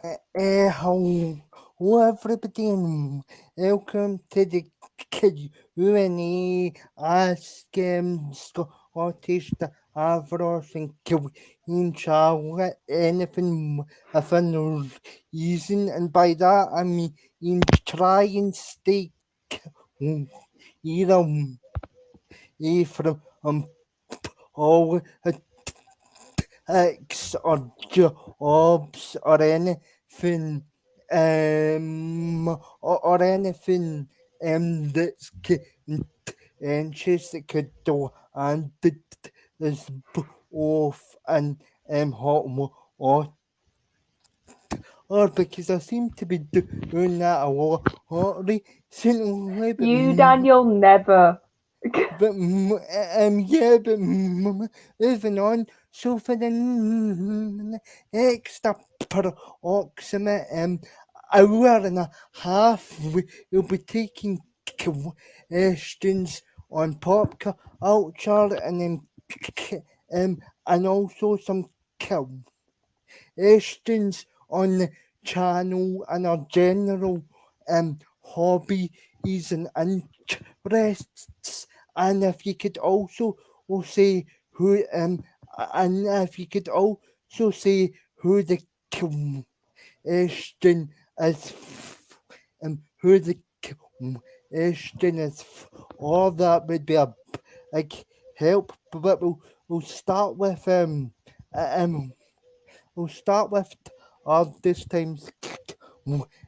Hello, everybody, and welcome to the Q&A Ask Scottish to Avros and Queen Charlotte anything if I know using, and by that I mean in try and stay either from all or jobs or anything or anything that's anxious that could do and is off and hot or because I seem to be doing that a lot recently, You, Daniel, never. yeah, but moving on. So for the next approximate hour and a half, we'll be taking questions on pop culture and also some questions on the channel and our general hobbies and interests. And if you could also say who and if you could also say who the question is who the question is for, that would be a big help. But we'll start with um we'll start with this time's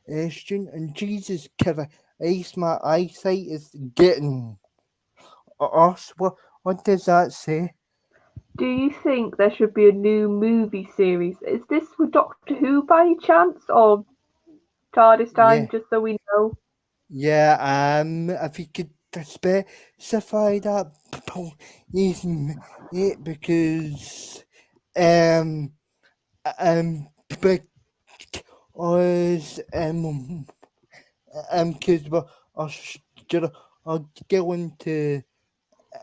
question. And Jesus Christ, my eyesight is getting us. What does that say? Do you think there should be a new movie series? Is this with Doctor Who by any chance, or TARDIS time? Yeah, Just so we know. yeah. If you could specify that, please, because um um because because we're still going to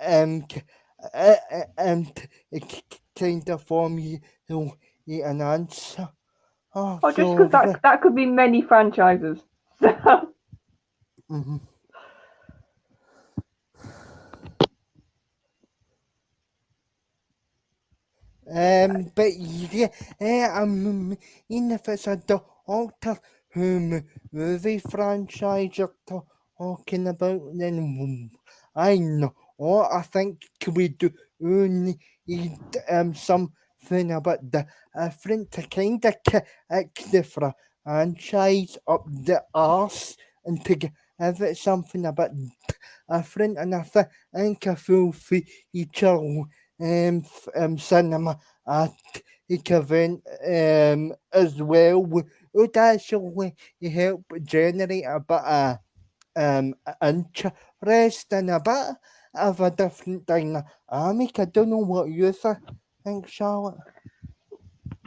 um k- kind of form you an answer. Oh, Or just because so that could be many franchises. So, mhm. But yeah, if it's a Doctor Who movie franchise you're talking about, then I know. Or I think we do need something about the different to kind of kick the franchise up the arse and to give it something about different. And I think a full feature cinema at event as well would actually help generate a bit of interest and a bit of a different dynamic. I don't know what you think, Charlotte.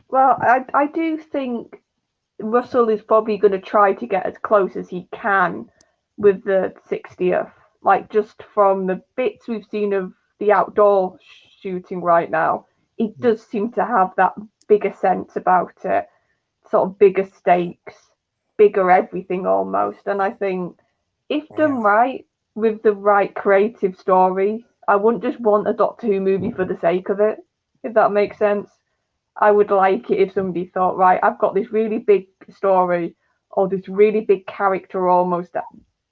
well, I do think Russell is probably going to try to get as close as he can with the 60th. Like, just from the bits we've seen of the outdoor shooting right now, it does seem to have that bigger sense about it, sort of bigger stakes, bigger everything almost. And I think if Yeah. done right with the right creative story, I wouldn't just want a Doctor Who movie for the sake of it, if that makes sense. I would like it if somebody thought, right, I've got this really big story or this really big character almost that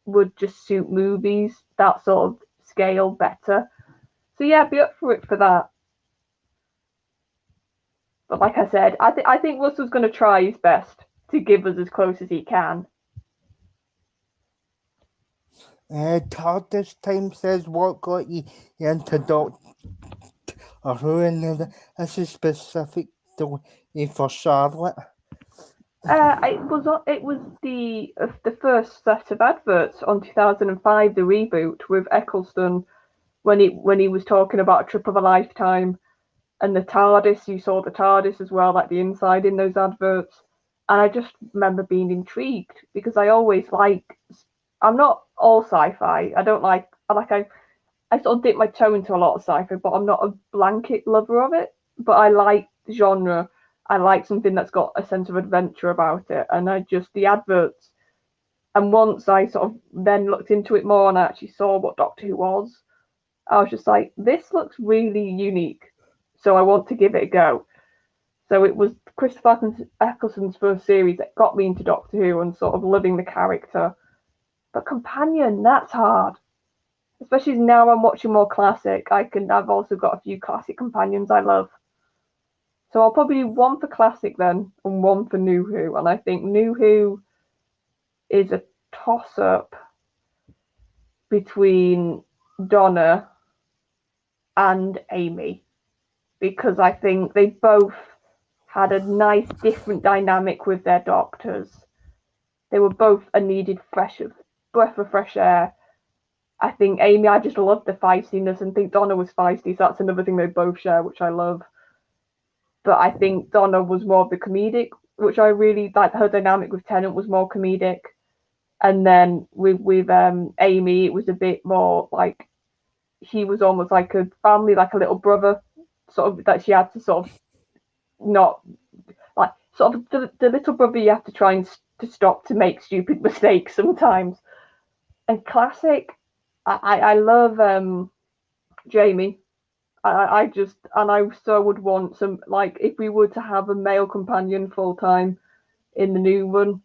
would just suit movies, that sort of scale better. So yeah, be up for it for that. But like I said, I think Russell's going to try his best to give us as close as he can. Todd this time says what got you into Doctor Who, and this is specific to for Charlotte. It was the first set of adverts on 2005, the reboot with Eccleston when he was talking about a trip of a lifetime and the TARDIS. You saw the TARDIS as well, like the inside in those adverts. And I just remember being intrigued because I always like. I'm not all sci-fi. I don't like. I sort of dip my toe into a lot of sci-fi, but I'm not a blanket lover of it. But I like the genre, I like something that's got a sense of adventure about it. And the adverts, and once I sort of then looked into it more and I actually saw what Doctor Who was, I was just like, this looks really unique. So I want to give it a go. So it was Christopher Eccleston's first series that got me into Doctor Who and sort of loving the character. But companion, that's hard. Especially now I'm watching more classic. I've also got a few classic companions I love. So I'll probably do one for classic then and one for New Who. And I think New Who is a toss up between Donna and Amy, because I think they both had a nice different dynamic with their doctors. They were both a needed breath of fresh air. I think Amy, I just love the feistiness, and think Donna was feisty, so that's another thing they both share, which I love. But I think Donna was more of the comedic, which I really like. Her dynamic with Tennant was more comedic, and then with Amy, it was a bit more like he was almost like a family, like a little brother, sort of that she had to sort of not like sort of the little brother you have to try and to stop to make stupid mistakes sometimes. And classic, I love Jamie. I just and I so would want some, like, if we were to have a male companion full time in the new one,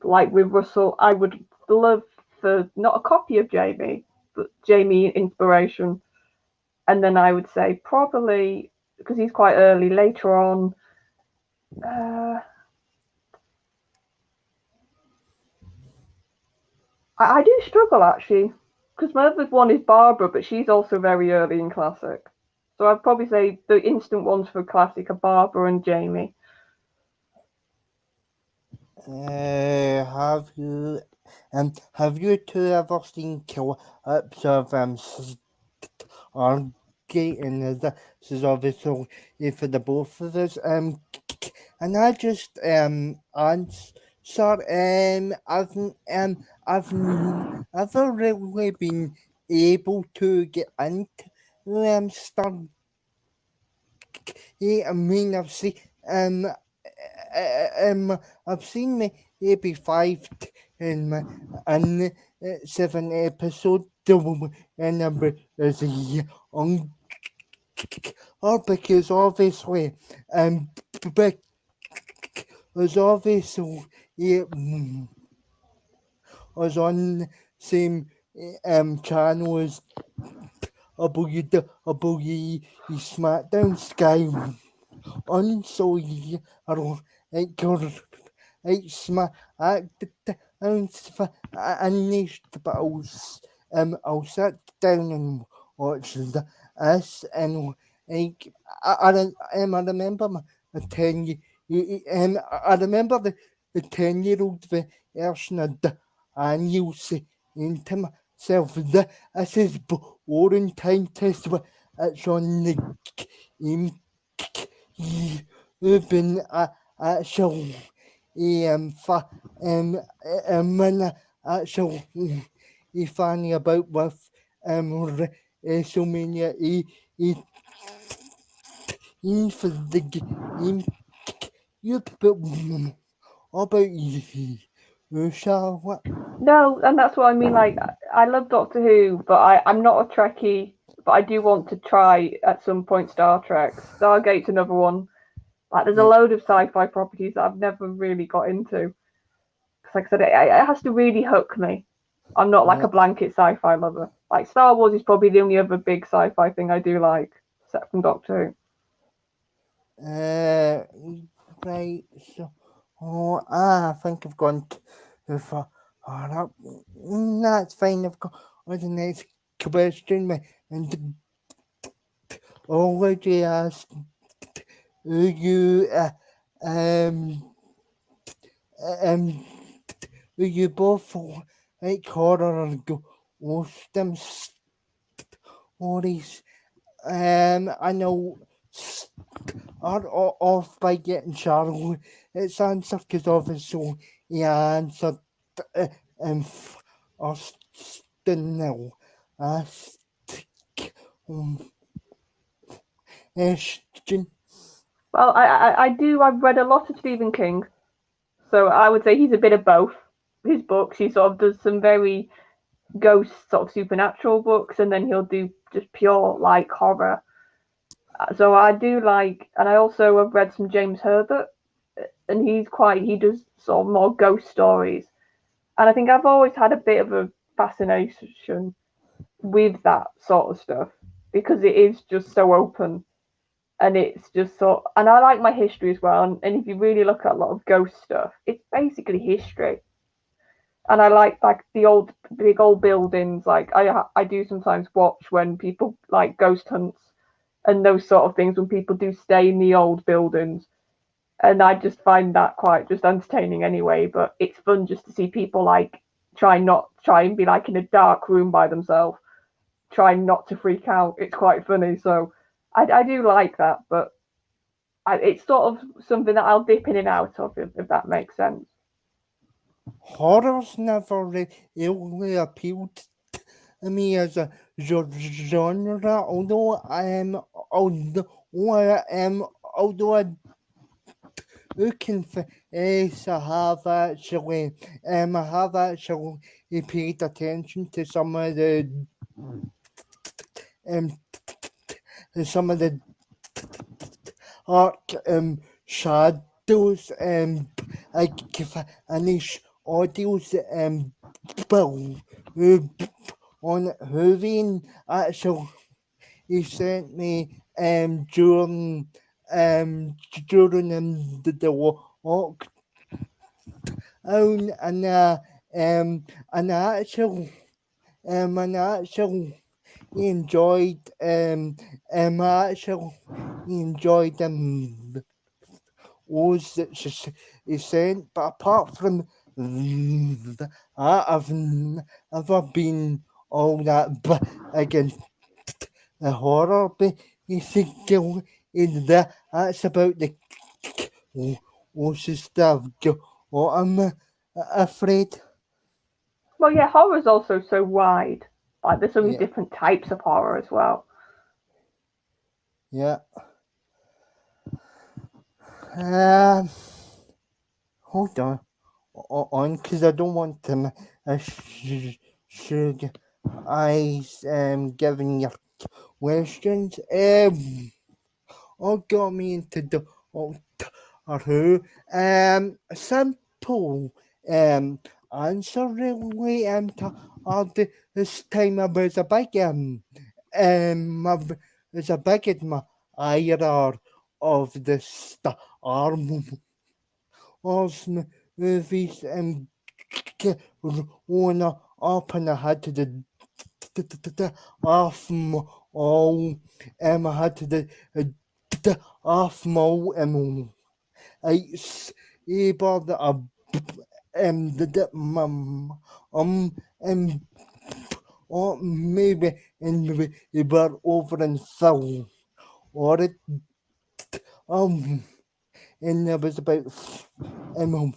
like with Russell, I would love for not a copy of Jamie, but Jamie inspiration. And then I would say probably, because he's quite early, later on. Uh, I do struggle actually, because my other one is Barbara, but she's also very early in classic. So I'd probably say the instant ones for classic are Barbara and Jamie. Have you two ever seen clips of Stargate? And this is obviously for the both of us. And I just answer I've never really been able to get into Stargate. I mean, I've seen maybe five and 7 episodes, and as a young, or because obviously, because obviously, it was on the same channel as WWE SmackDown Sky on, so yeah, I don't like it's my but I'll sit down and watch this, and like I remember my 10 year I remember the 10-year-old version of the annual saying to myself, this is boring time test, but it's on the game. You've been actual man actual funny about with WrestleMania for the game. You but how about you, Charlotte? No, and that's what I mean. Like, I love Doctor Who, but I'm not a Trekkie. But I do want to try at some point Star Trek. Stargate's another one. Like, there's a Yeah, load of sci-fi properties that I've never really got into. Because, like I said, it has to really hook me. I'm not like yeah. a blanket sci-fi lover. Like, Star Wars is probably the only other big sci-fi thing I do like, except from Doctor Uh, right. So, I think I've gone too far. That's fine. I've got on the next question, and already asked you, um, um, you both like horror and ghost stories. I know are off by getting Charlie its answer, because obviously he answered uh, Austin now. Asked question. Well, I do. I've read a lot of Stephen King, so I would say he's a bit of both. His books, he sort of does some very ghost sort of supernatural books, and then he'll do just pure like horror. So I do like, and I also have read some James Herbert, and he does sort of more ghost stories. And I think I've always had a bit of a fascination with that sort of stuff because it is just so open and it's just so. And I like my history as well. And if you really look at a lot of ghost stuff, it's basically history. And I like the old big old buildings. Like I do sometimes watch when people like ghost hunts and those sort of things when people do stay in the old buildings. And I just find that quite just entertaining anyway. But it's fun just to see people like try and be like in a dark room by themselves, trying not to freak out. It's quite funny. So I do like that, but it's sort of something that I'll dip in and out of if that makes sense. Horror's never really appealed to me as a genre, although I looking for I have actually paid attention to um some of the dark shadows I give a nice audios bill on Hooving actually he sent me during the walk down and I actually enjoyed I actually enjoyed was that she sent, but apart from that, I've never been all that. But again, the horror basically is that's about the closest I've got. I'm afraid. Well, yeah, horror is also so wide. Like there's so many Yeah, different types of horror as well. yeah. Um, hold on, because I don't want to. Should I giving your questions? What got me into the or who? Simple answer really. To all this time I was a big I was a big admirer of the Star Wars movies and growing up and I had to the off all I had to the off mall it's able that the mum um or maybe and we were over in Phil or it um and there was about um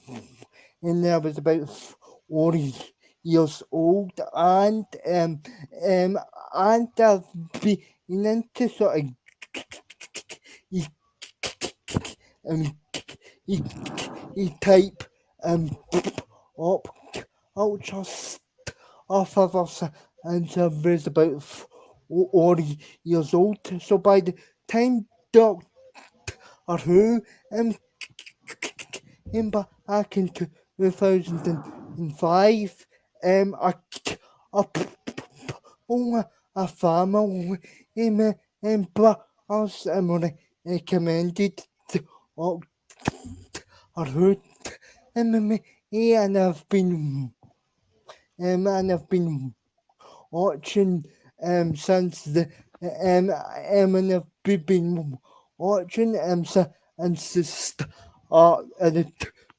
and I was about 40 years old um and I've been into sort of um type up ultra stuff of us and I was about 40 years old. So by the time Doctor Who came back in 2005, I own a family plus recommended to Who and I've been watching since the and I've been watching since the start of the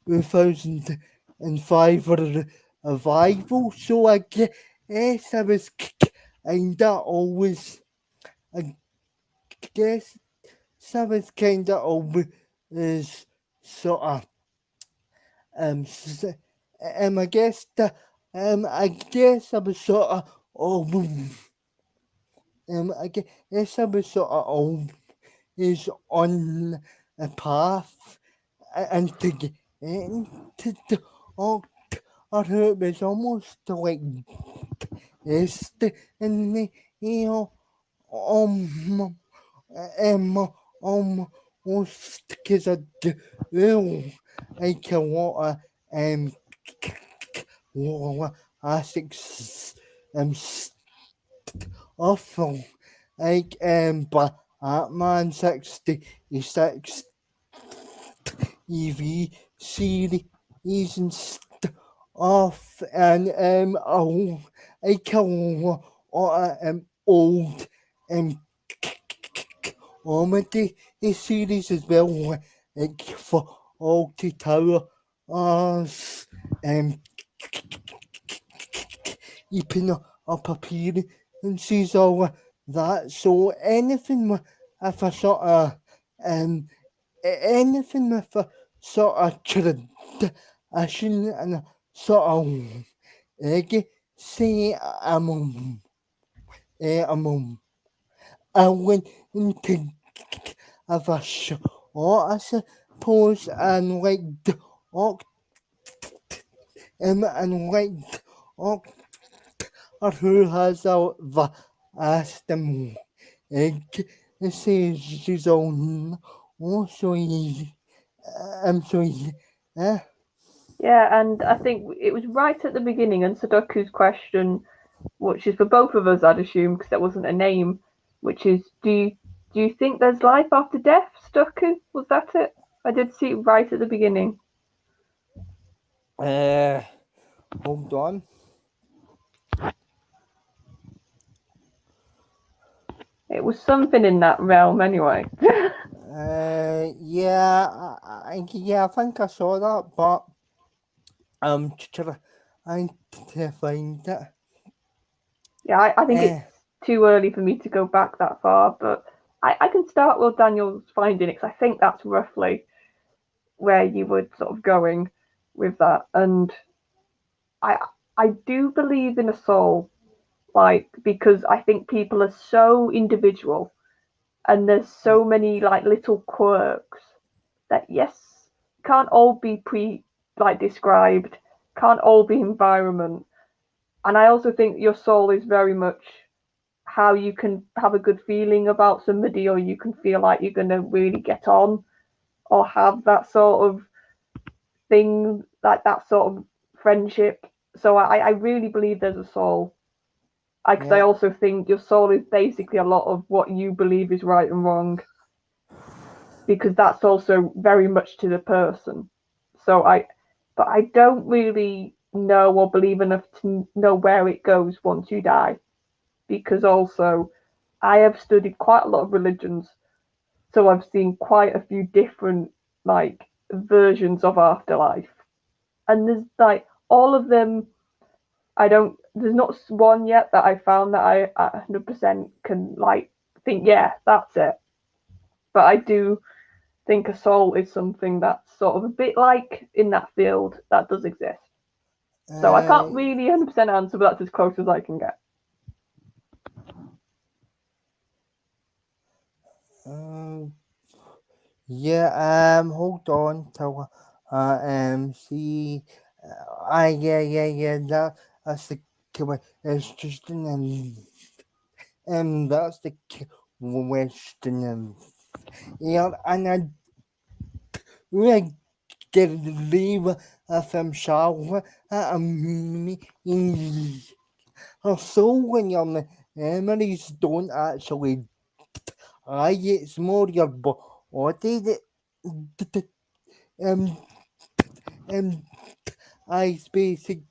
2005 revival. So I guess I was kinda always I guess I was kinda always sort of I guess I guess I was sort of I guess I was sort of always on a path and to get into the or it was almost like this in the um almost because I do like a lot of classics awful like Batman 66 EV series and stuff and like a lot of old um comedy series as well like for Alty Tower as keeping up appearances all that so anything with if a sort of anything with a sort of tradition and a sort of legacy I went into of a show I suppose and like the and like or who has a vast she's on also so yeah. Yeah, and I think it was right at the beginning, and Sudoku's question, which is for both of us, I'd assume, because there wasn't a name, which is, do you think there's life after death, Sudoku? Was that it? I did see it right at the beginning. Hold on. It was something in that realm, anyway. Yeah, I think I saw that, but I'm trying to find it. Yeah, I think it's too early for me to go back that far, but I can start with Daniel's finding it because I think that's roughly where you were sort of going with that. And I I do believe in a soul, like because I think people are so individual and there's so many like little quirks that yes, can't all be described, can't all be environment. And I also think your soul is very much how you can have a good feeling about somebody or you can feel like you're going to really get on or have that sort of thing, like that sort of friendship. So I really believe there's a soul. Because I also think your soul is basically a lot of what you believe is right and wrong. Because that's also very much to the person. But I don't really know or believe enough to know where it goes once you die. Because also, I have studied quite a lot of religions, so I've seen quite a few different like versions of afterlife, and there's like all of them. I don't. There's not one yet that I found that I 100% can like think. Yeah, that's it. But I do think a soul is something that's sort of a bit like in that field that does exist. So I can't really 100% answer, but that's as close as I can get. Yeah, hold on till see, yeah, that's the it's just that's the question, yeah, and I really get leave from Charlotte, in so when your memories don't actually it's more your body that um I basically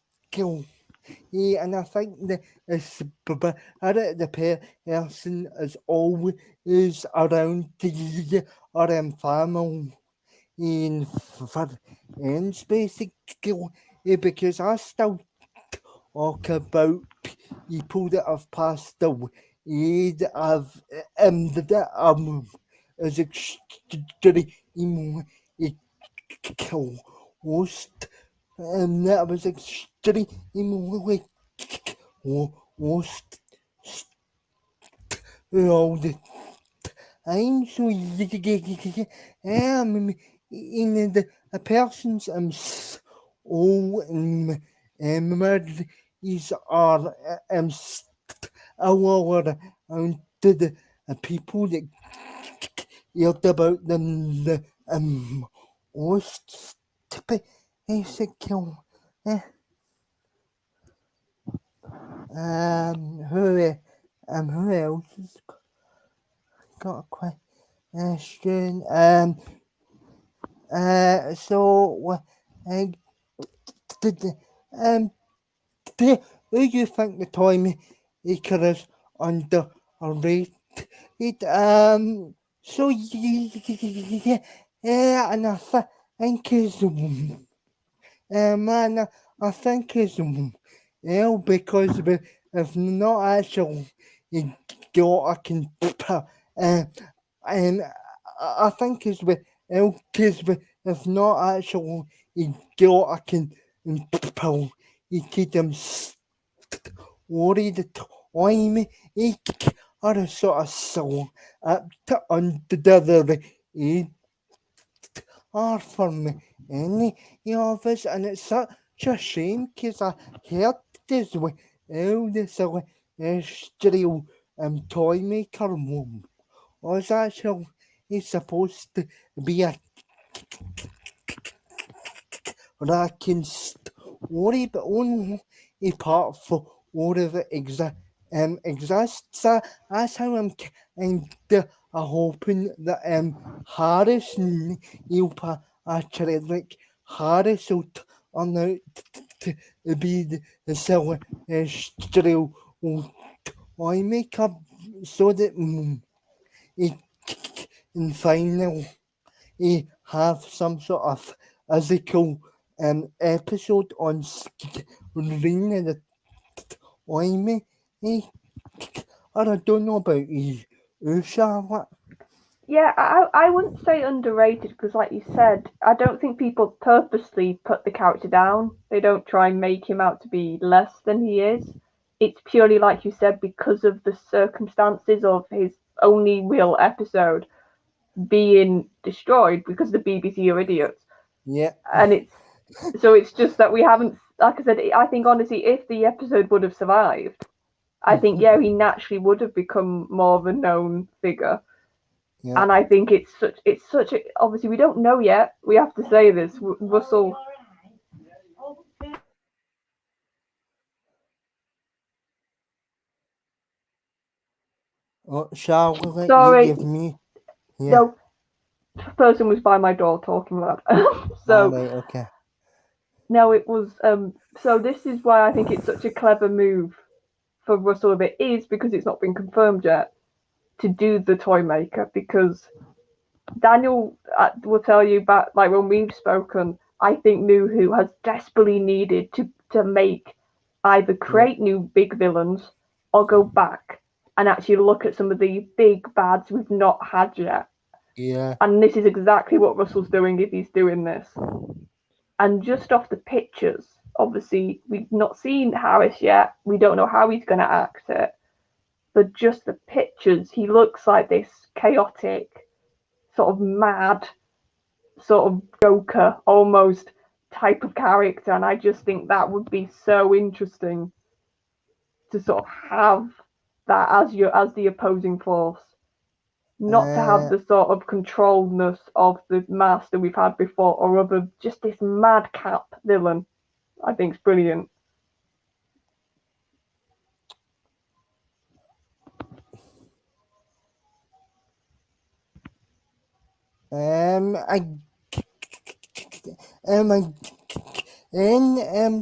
yeah, and I think the the person is always around the family in friends basically because I still talk about people that have passed away that have is extremely close that was extremely close all the I'm so in the a person's soul memories are our to the people that cared about them the most typical who else has got a question so did do you think the toy maker is underrated? So yeah, and think is man, I think is because if not actually got I can and I think is because if not actually got I can you keep them worried time or sort of song up to under the are for me any of us and it's such a shame because I heard this way this history toy maker mum was actually is supposed to be a racking story but only a part for all of it exists. That's how I'm kind of hoping that Harris you'll actually like Harris will turn out to be the celestial I make up so that he can finally have some sort of physical episode on screen and the time I don't know about you, Charlotte. Yeah, I wouldn't say underrated because, like you said, I don't think people purposely put the character down. They don't try and make him out to be less than he is. It's purely, like you said, because of the circumstances of his only real episode being destroyed because the BBC are idiots. Yeah. And it's just that we haven't, like I said, I think honestly, if the episode would have survived, I think, yeah, he naturally would have become more of a known figure. Yeah. And I think it's such a, obviously we don't know yet. We have to say this. Russell. Oh, Charlotte, you Sorry, give me. Yeah. no, person was by my door talking loud. So Alright, okay. no, it was. So this is why I think it's such a clever move for Russell if it is because it's not been confirmed yet to do the toy maker because Daniel will tell you back like when we've spoken. I think New Who has desperately needed to make either create new big villains or go back and actually look at some of the big bads we've not had yet. Yeah. And this is exactly what Russell's doing if he's doing this. And just off the pictures, obviously we've not seen Harris yet. We don't know how he's going to act it. But just the pictures, he looks like this chaotic, sort of mad, sort of Joker almost type of character. And I just think that would be so interesting to sort of have that as the opposing force. Not to have the sort of controlledness of the master we've had before, or of just this madcap villain. I think it's brilliant. I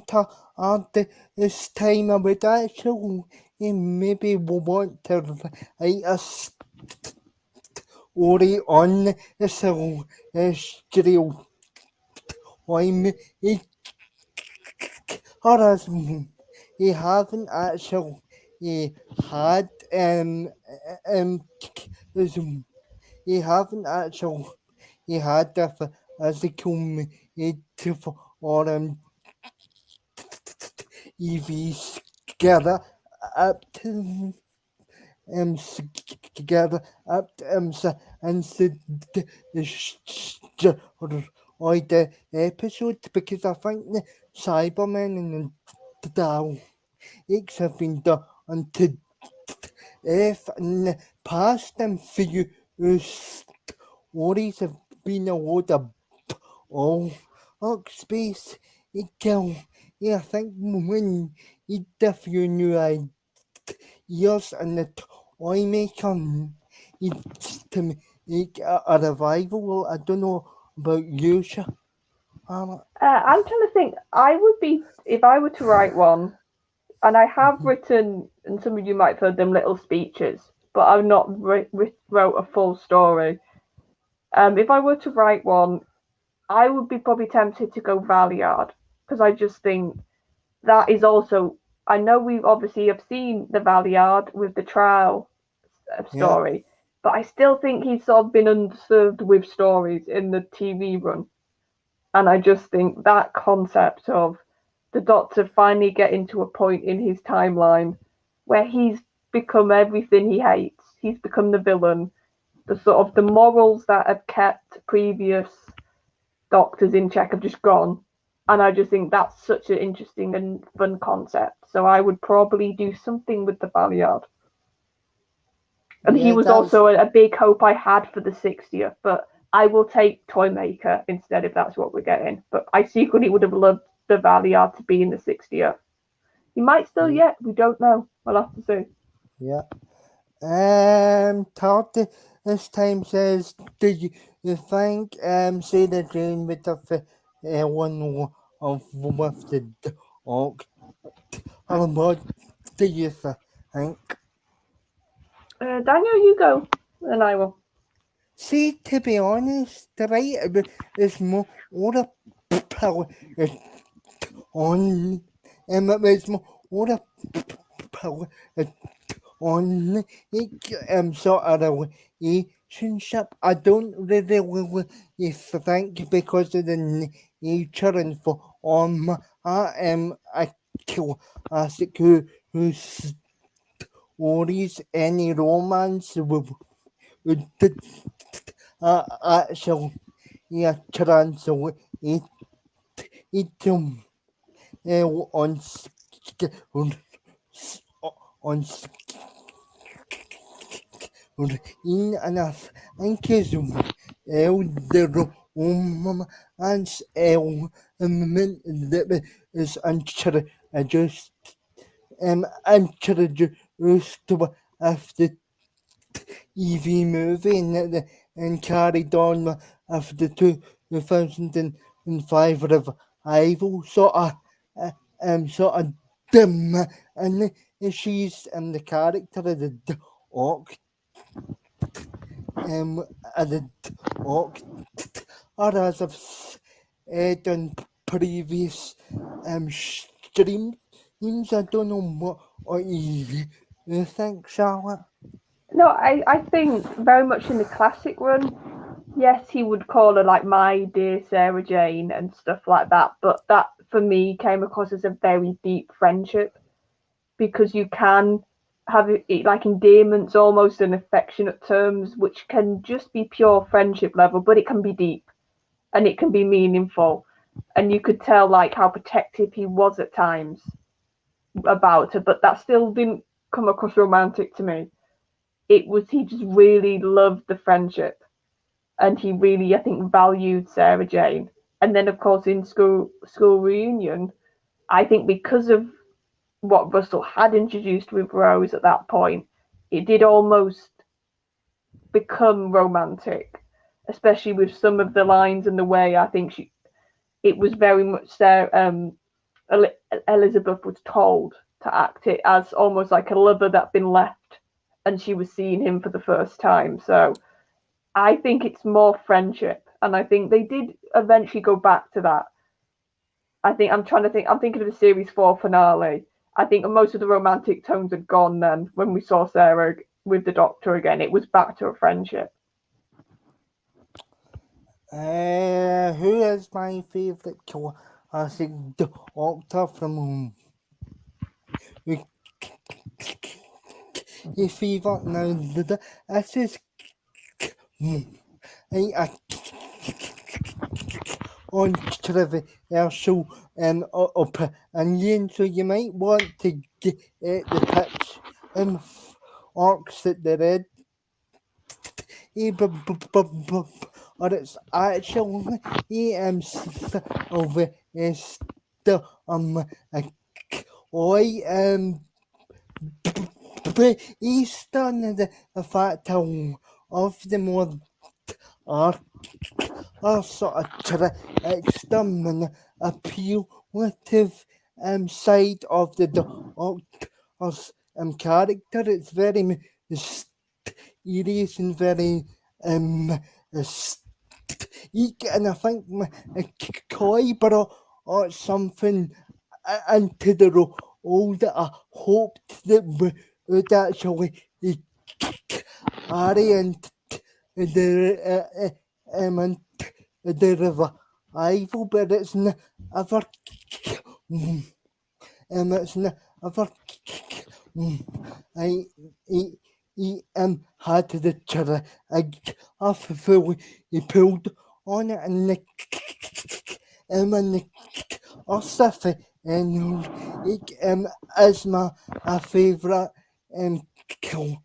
to at this time I would actually maybe want to write a story on the celestial time or as he haven't actually had he haven't actually he had the physical native or EVs together up to together at into the episode because I think the Cybermen and the Daleks have been done unto if in the past and for you stories have been a load of all space. It can, yeah, I think when it a few new ideas and the toy maker, it's to make a revival. Well, I don't know about you, Charlotte. I'm trying to think. I would be if I were to write one, and I have written, and some of you might have heard them little speeches, but I've not wrote a full story. If I were to write one, I would be probably tempted to go Valiard because I just think that is also. I know we obviously have seen the Valiard with the trial Yeah, story, but I still think he's sort of been underserved with stories in the TV run. And I just think that concept of the Doctor finally getting to a point in his timeline where he's become everything he hates. He's become the villain. The sort of the morals that have kept previous Doctors in check have just gone. And I just think that's such an interesting and fun concept. So I would probably do something with the Valiard. And he yeah, was that's also a big hope I had for the 60th, but I will take Toymaker instead if that's what we're getting. But I secretly would have loved the Valiard to be in the 60th. He might still yet, we don't know. We'll have to see. yeah. Todd this time says, do you think Sarah Jane would have one of with the dog? Or what do you think? Daniel, you go, and I will. See, to be honest, right, it's more order power on, it's more order power on sort of a relationship. I don't really think because of the nature and for on a classic who stories any romance would actually translate it on on in enough anches elder and element that is just introduced after EV movie and carried on after 2005 revival sort of dim and she's the character of the Doc and the Doc or as I've said on previous streams. I don't know what you think, Charlotte. No, I think very much in the classic run, yes, he would call her like my dear Sarah Jane and stuff like that, but that for me came across as a very deep friendship because you can have it like endearments almost and affectionate terms, which can just be pure friendship level, but it can be deep and it can be meaningful. And you could tell like how protective he was at times about her, but that still didn't come across romantic to me. It was he just really loved the friendship and he really I think valued Sarah Jane. And then of course in school reunion, I think because of what Russell had introduced with Rose at that point, it did almost become romantic, especially with some of the lines and the way I think it was very much Sarah, Elizabeth was told to act it as almost like a lover that'd been left and she was seeing him for the first time. So I think it's more friendship. And I think they did eventually go back to that. I think I'm trying to think. I'm thinking of the series 4 finale. I think most of the romantic tones had gone then when we saw Sarah with the Doctor again. It was back to a friendship. Who is my favourite classic Doctor from whom we fever. Now, this is a controversial opinion, so you might want to get the pitch orcs that they're in. Or it's actually over still a oi based on the fact of the more are sort of extreme appealative side of the doctor's character. It's very mysterious and very and I think coy, but it's something into the role that I hoped that would actually carry and the and the revival, but it's never it's never I had the chair I fully pulled on it and the and the Osif and is my favourite kill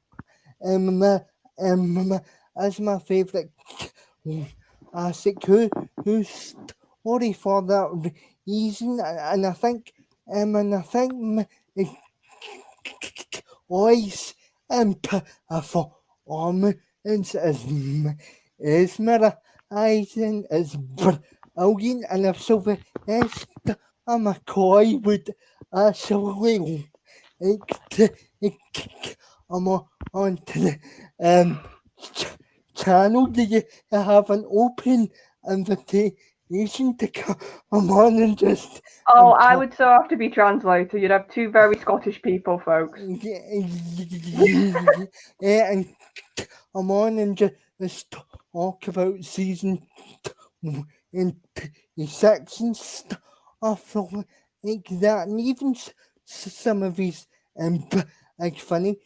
as my favourite I think who's sorry for that reason and I think voice performance is mesmerizing, is brilliant, and if Sylvester McCoy would actually like to I'm on to the channel. Do you have an open invitation to come on and just Oh, I would so have to be translator. You'd have two very Scottish people, folks. Yeah, and I'm on and just talk about season and 6 and stuff like that, and even some of these like funny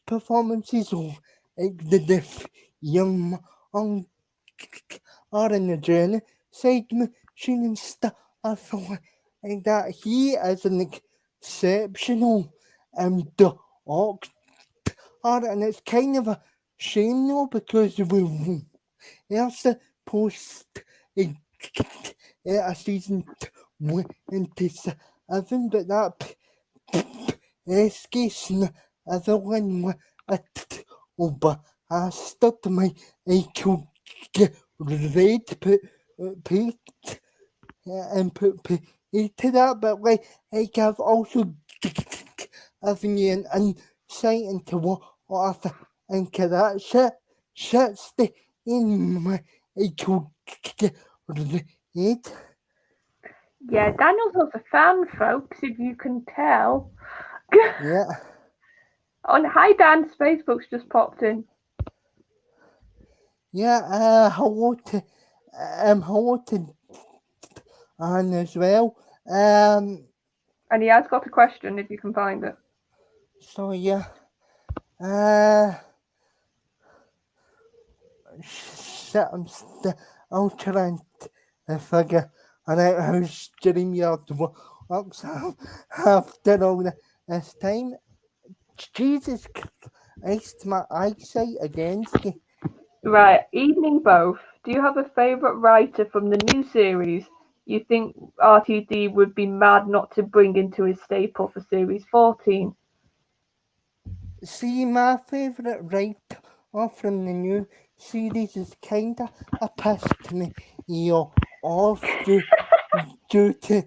performances, or like the young are in the journey side machine and stuff like that. He is an exceptional doctor, and it's kind of a shame though because we also post a season 27, but that escapes everyone but I stopped my could get ready to put and put to that, but like I've also given you an insight into what I think of that shit's the in my could get ready. Yeah, Daniel's also a fan, folks, if you can tell. Yeah. On Hi Dan's Facebook's just popped in. Yeah, hello to Anne as well. And he has got a question if you can find it. So yeah. Shit, I'm trying to figure out how StreamYard works after all this time. Jesus Christ, my eyesight against me. Right, evening both. Do you have a favourite writer from the new series you think RTD would be mad not to bring into his staple for series 14? See, my favourite writer from the new series is kinda a pissed me off due to the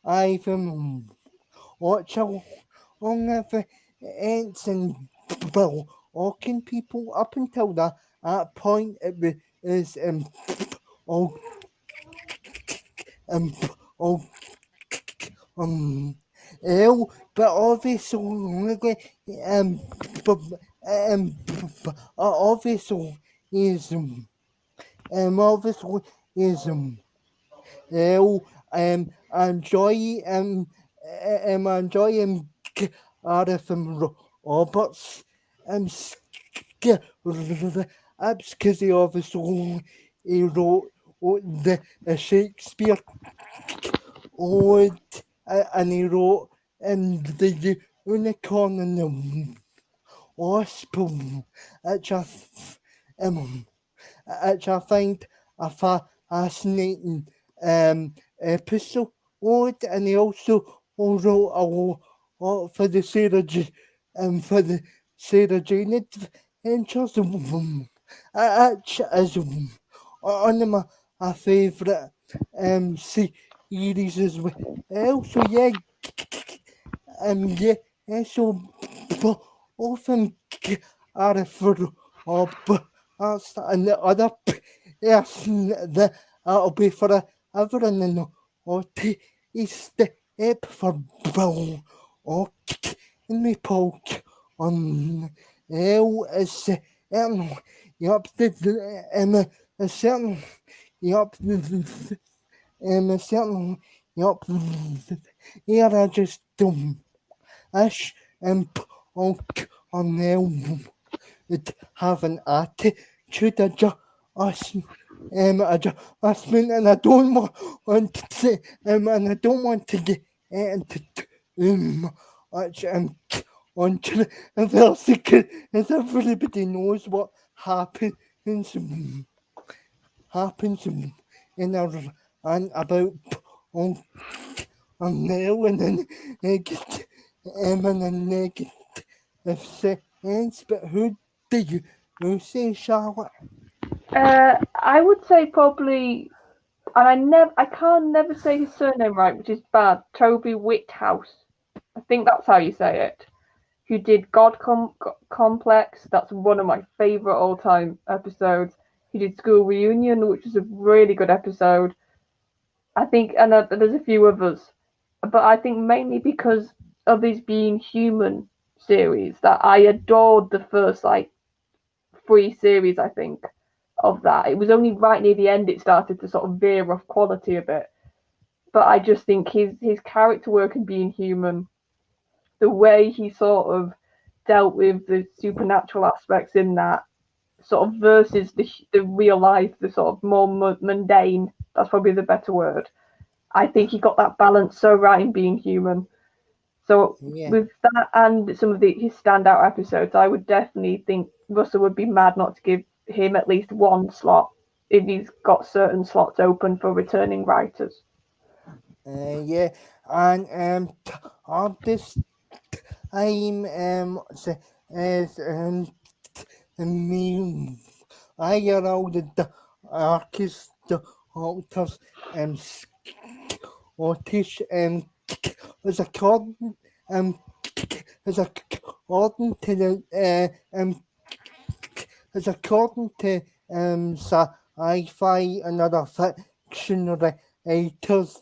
I've watching along of ants and walking people up until that point it was all all but obviously but, obviously is obviously is I enjoy enjoy are from Roberts that's because he obviously he wrote the Shakespeare ode and he wrote the unicorn and the wasp, um, which I find a fascinating episode. And he also wrote a lot for the for the Sarah Jane Adventures, which is one of my favourite series as well. So yeah, yeah, so often are for us and the other person that will be for everyone and what is the app for Bill or in me poke on L is yup the certain yup certain yup here I just ish on it have an attitude adjustment, and I don't want to say and I don't want to get into much onto the versicle as everybody knows what happens in our and about on now and then negative and negative sense. But who do you say, Charlotte? I would say probably, and I can't never say his surname right, which is bad. Toby Whithouse. I think that's how you say it. Who did Complex? That's one of my favorite all-time episodes. He did School Reunion, which is a really good episode. I think, and there's a few others, but I think mainly because of his Being Human series that I adored the first like 3 series. I think of that. It was only right near the end it started to sort of veer off quality a bit. But I just think his character work in Being Human, the way he sort of dealt with the supernatural aspects in that, sort of versus the real life, the sort of more mundane. That's probably the better word. I think he got that balance so right in Being Human. So Yeah. with that and some of his standout episodes, I would definitely think Russell would be mad not to give him at least one slot if he's got certain slots open for returning writers. Yeah, and on this time as me I hear all the artists, the authors, Scottish as according um as according to the as according to sci-fi and other fiction writers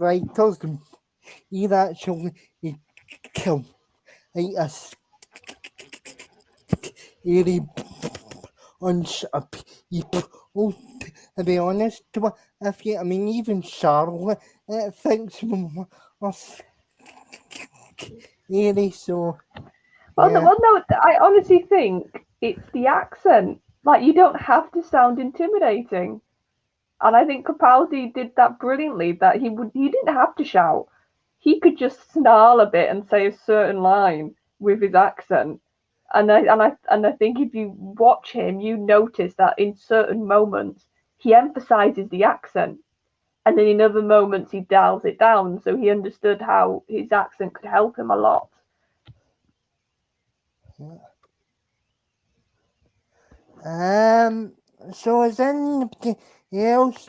writers he actually he killed a scary bunch of people. To be honest, if you, I mean, even Charlotte thinks was scary. So yeah, Well, no, I honestly think it's the accent. Like, you don't have to sound intimidating. And I think Capaldi did that brilliantly. That he didn't have to shout. He could just snarl a bit and say a certain line with his accent. And I think if you watch him, you notice that in certain moments he emphasizes the accent, and then in other moments he dials it down. So he understood how his accent could help him a lot. So is anybody else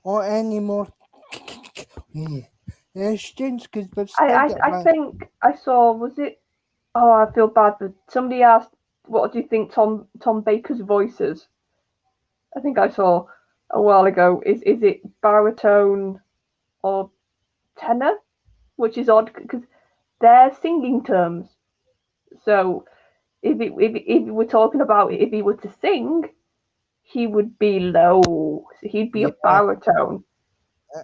or any more questions? Because we've still got I think I saw, was it? Oh, I feel bad, but somebody asked, "What do you think Tom Baker's voice is?" I think I saw a while ago. Is it baritone or tenor? Which is odd because they're singing terms. So if we're talking about if he were to sing, he would be low. So he'd be a yeah. baritone.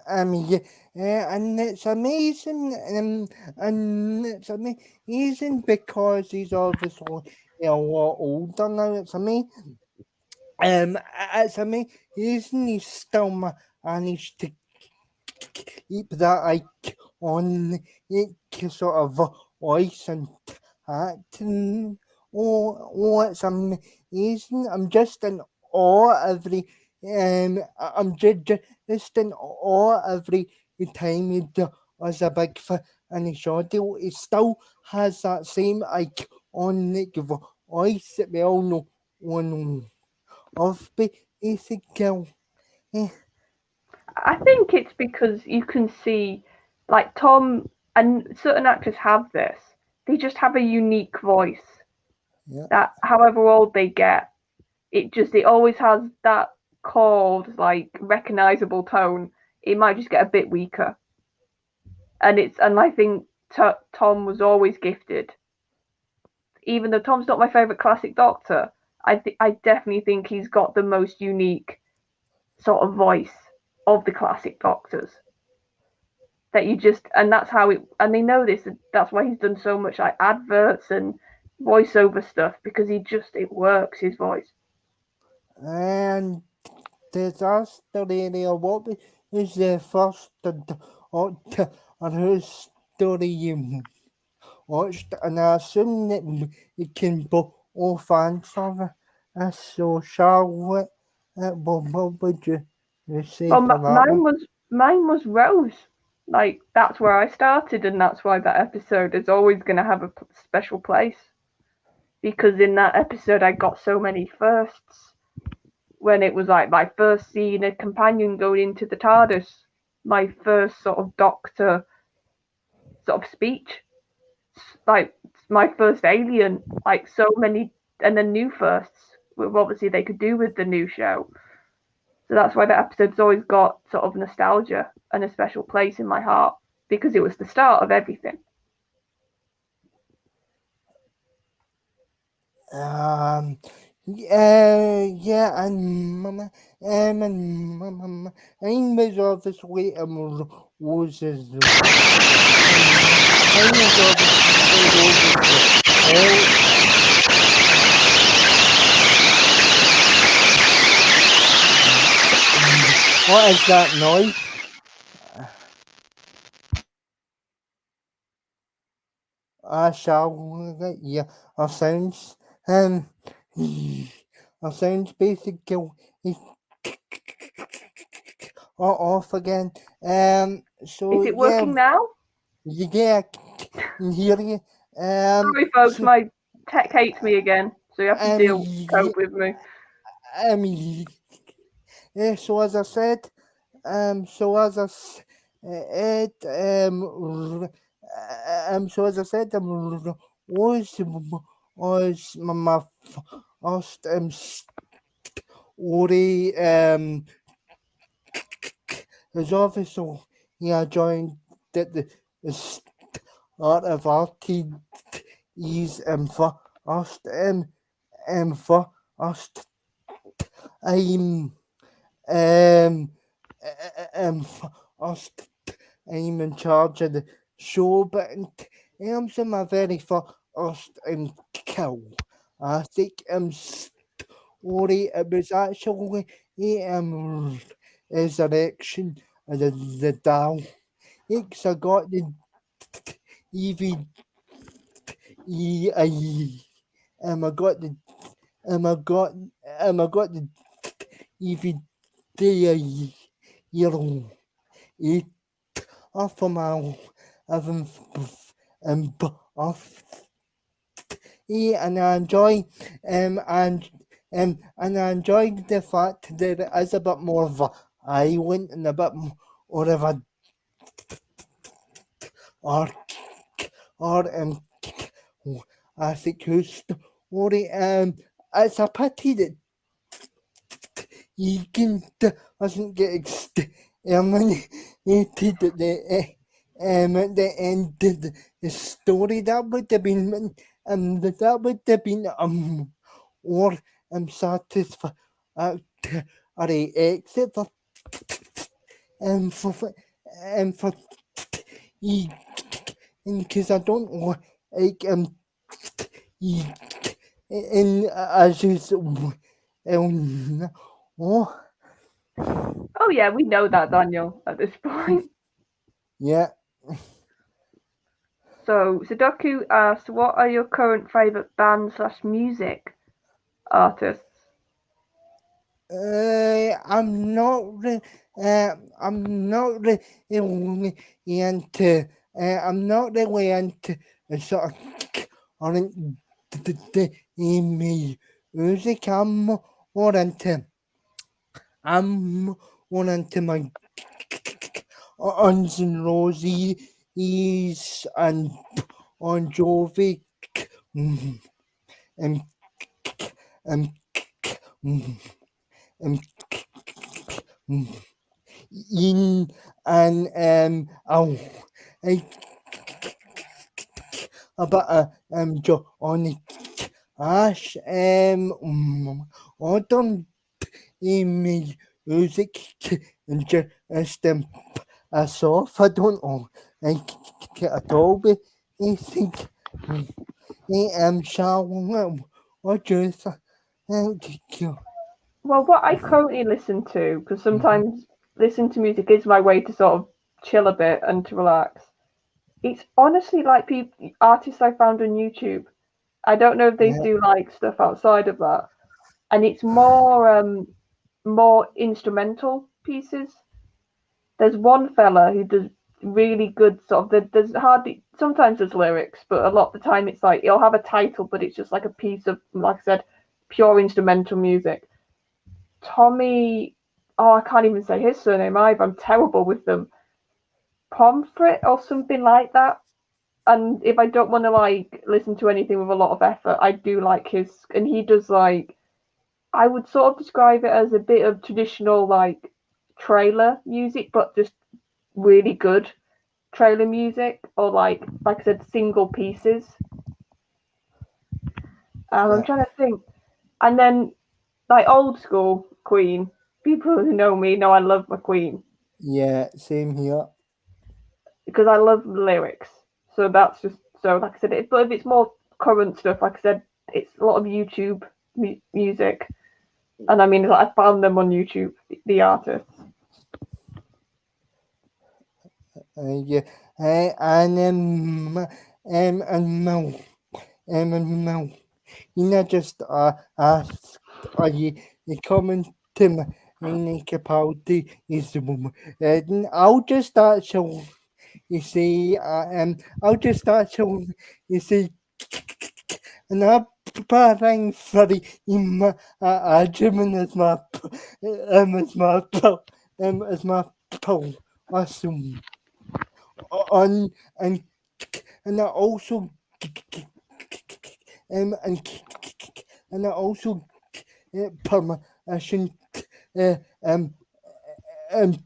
And it's amazing, and it's amazing because he's obviously a lot older now. It's amazing he's still managed to keep that iconic sort of voice and acting. It's amazing. I'm just in awe just in awe every time he does a big finish audio. He still has that same iconic voice that we all know one of Basic Girl. Eh, I think it's because you can see, like Tom and certain actors have this. They just have a unique voice yeah. that, however old they get, it always has that cold, like recognizable tone. It might just get a bit weaker, and I think Tom was always gifted. Even though Tom's not my favorite classic Doctor, I definitely think he's got the most unique sort of voice of the classic Doctors. That you just and that's how it and they know this. That's why he's done so much like adverts and voiceover stuff because it works his voice. And disaster area. Is the first Doctor or whose story you watched? And I assume that you can both answer this. So, Charlotte, what would you say Well, for that one? mine was Rose. Like that's where I started, and that's why that episode is always going to have a special place because in that episode I got so many firsts. When it was like my first seeing a companion going into the TARDIS, my first sort of Doctor sort of speech, like my first Alien, like so many, and then new firsts, which obviously they could do with the new show. So that's why that episode's always got sort of nostalgia and a special place in my heart because it was the start of everything. Um, yeah, and was obviously Rose's. Mine was obviously Rose's. What is that noise? I shall, yeah, our sounds, um, our sounds basically off again. So Is it yeah, working now? yeah, I can hear you. Sorry, folks, So, my tech hates me again, so you have to yeah, cope with me. um, yeah, so as I said, said, so as I said, was my first story was obviously yeah joined the start of RT's first first I'm um first I'm in charge of the show, but in terms of my very first kill, I think story it was actually resurrection of the Dow. I got the EV I got the I got I got the EVD euro it off a mile of off and I enjoy and I enjoyed the fact that it is a bit more of a island and a bit more of a or I think whose story it's a pity that Egan doesn't get exterminated at the end of the story. That would have been that would have been or satisfactory exit for for you, because I don't like you, and as you oh Oh yeah, we know that, Daniel, at this point. yeah. So Sudoku asked, "What are your current favorite band/music artists?" I'm not I'm not really into I'm not really into a sort of on the music. I'm more into my Guns N' Roses and Bon Jovi mm, and and mm, and in and oh I about Johnny Ash I don't me music and just as off I don't know like at all but I think I am showing what do you thank you. Well, what I currently listen to, because Mhm. sometimes listening to music is my way to sort of chill a bit and to relax. It's honestly like people artists I found on YouTube. I don't know if they Yeah, do like stuff outside of that, and it's more instrumental pieces. There's one fella who does really good sort of. There's hardly sometimes there's lyrics, but a lot of the time it's like he'll have a title, but it's just like a piece of, like I said, pure instrumental music. Tommy, oh, I can't even say his surname either. I'm terrible with them. Pomfret or something like that. And if I don't want to like listen to anything with a lot of effort, I do like his, and he does like, I would sort of describe it as a bit of traditional like trailer music, but just really good trailer music, or like I said, single pieces. I'm yeah, trying to think, and then like old school Queen. People who know me know I love my Queen yeah, same here. because I love lyrics. So that's just so like I said, but if it's more current stuff, like I said, it's a lot of YouTube music, and I mean I found them on YouTube, the artists. Yeah, and and now and now you know just ask are you coming to my municipality is the woman and I'll just start showing you see I'll just start showing you see and I'm preparing for the German as my as my awesome on and and I also and I also permission uh, um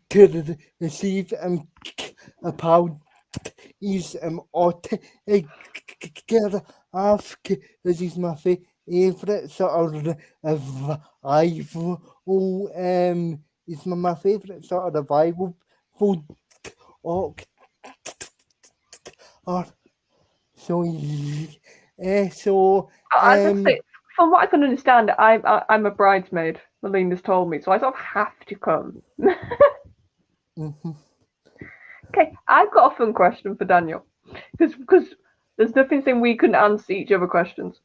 to receive about is altogether after this is my favorite sort of revival is my favorite sort of revival food or or so so Like I say, from what I can understand, I'm a bridesmaid. Melina's told me, so I sort of have to come. mhm, Okay, I've got a fun question for Daniel, because there's nothing saying we couldn't answer each other questions.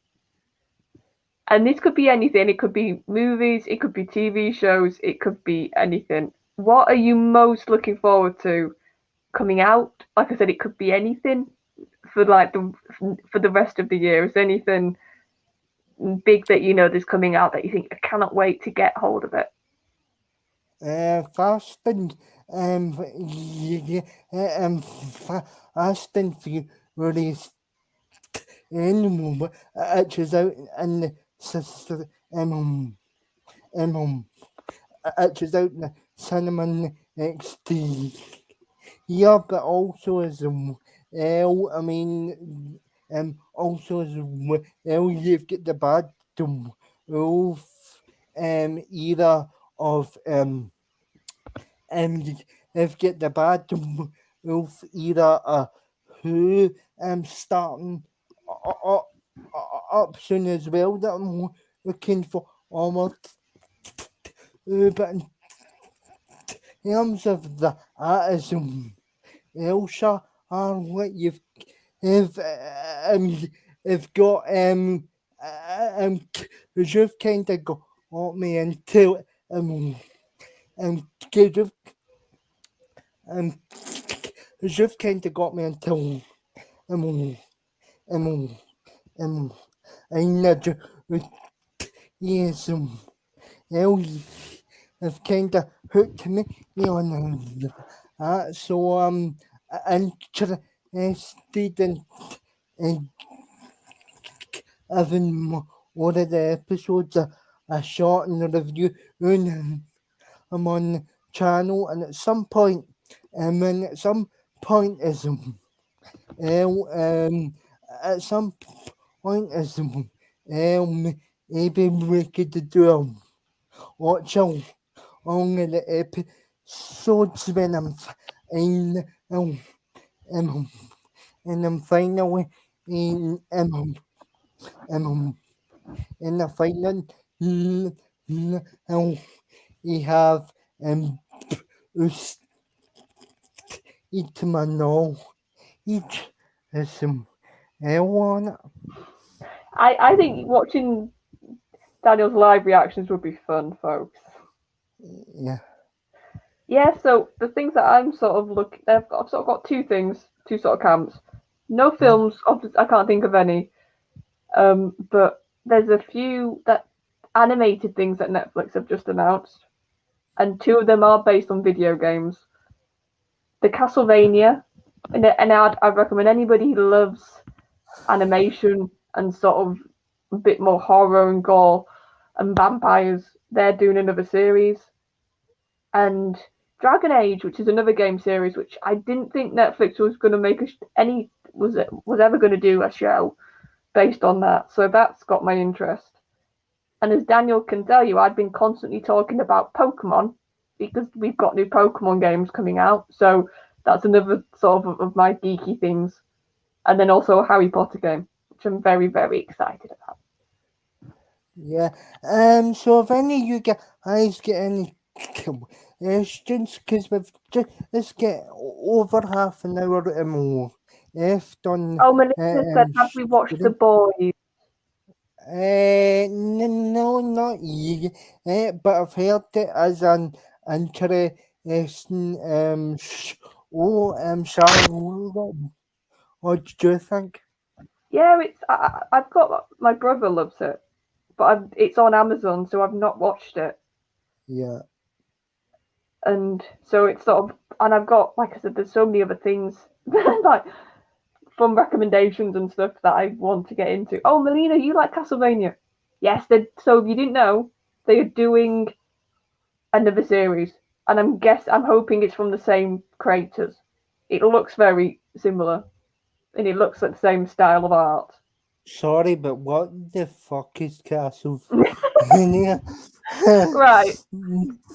And this could be anything. It could be movies, it could be TV shows, it could be anything. What are you most looking forward to coming out? Like I said, it could be anything for like the rest of the year. Is there anything big that you know that's coming out that you think I cannot wait to get hold of it? fasting yeah, fasting released anymore which is out in the um um which is out in the cinema next year but also as well I mean also as well you've got the bad of either of um if get the bad wolf era who starting up, up soon as well that I'm looking for almost but in terms of the artisan Elsha are what if you've got you've kind of got me into kind of um you've kind of got me into um um um I know yes Ellie have kind of hooked me on that so interested in having more of the episodes a shot and a review and I'm on the channel and at some point and at some point is at some point is maybe we could do a watch on the episodes when I'm in and I'm finally in the final we have us each man know each is some one I think watching Daniel's live reactions would be fun, folks. yeah. Yeah, so the things that I'm sort of looking, I've sort of got two things, two sort of camps. No films, I can't think of any. But there's a few that animated things that Netflix have just announced, and two of them are based on video games. The Castlevania, and I'd recommend anybody who loves animation and sort of a bit more horror and gore and vampires. They're doing another series, and Dragon Age, which is another game series, which I didn't think Netflix was going to make was ever going to do a show based on that. So that's got my interest. And as Daniel can tell you, I've been constantly talking about Pokemon because we've got new Pokemon games coming out. So that's another sort of my geeky things. And then also a Harry Potter game, which I'm very, very excited about. Yeah. So if any of you guys get any questions, because we've just get over half an hour left on. Oh, Melissa said, have we watched The Boys? No, not you. But I've heard it as an interesting Sharon, what do you think? Yeah, I've got my brother loves it, but it's on Amazon, so I've not watched it. Yeah. And so it's sort of, and I've got, like I said, there's so many other things like from recommendations and stuff that I want to get into. Oh, Melina, you like Castlevania? Yes, so if you didn't know, they are doing another series, and I'm hoping it's from the same creators. It looks very similar, and it looks like the same style of art. Sorry, but what the fuck is Castlevania? Right.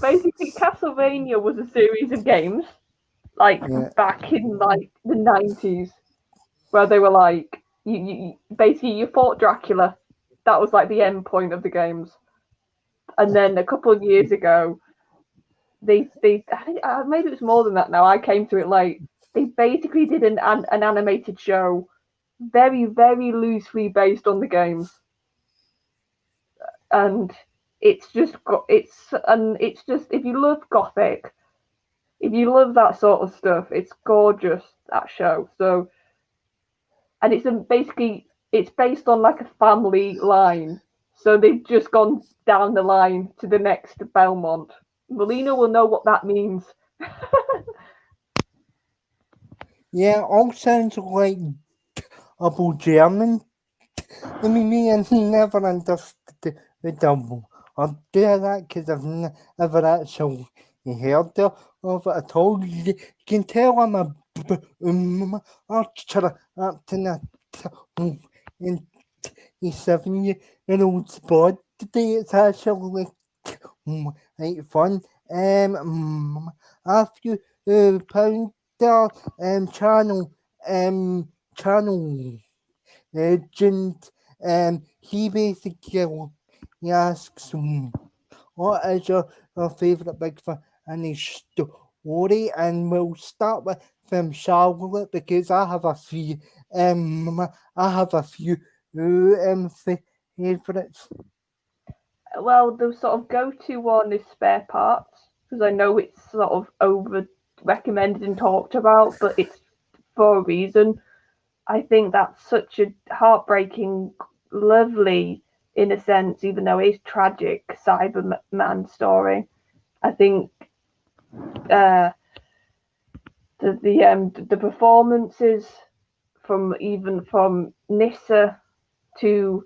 Basically, Castlevania was a series of games, like Yeah. back in like the 90s, where they were like you basically you fought Dracula. That was like the end point of the games. And then a couple of years ago, they I think maybe it was more than that now. I came to it late. They basically did an animated show, very very loosely based on the games, and it's just if you love Gothic, if you love that sort of stuff, it's gorgeous, that show. So, and basically it's based on like a family line. So they've just gone down the line to the next Belmont. Melina will know what that means. Yeah, all sounds like about German. I mean, me and he never understood the double. I'll do that because I've never actually heard of it at all. You can tell I'm a archer up to that in 7-year-old sport today. It's actually like fun a few pound their channel channel legend. He basically he asks what is your favourite Bigfoot and his story, and we'll start with Charlotte because I have a few favourites. Well, the sort of go-to one is Spare Parts because I know it's sort of over recommended and talked about, but it's for a reason. I think that's such a heartbreaking, lovely, in a sense, even though it's tragic, Cyberman story. I think uh, the performances from Nissa to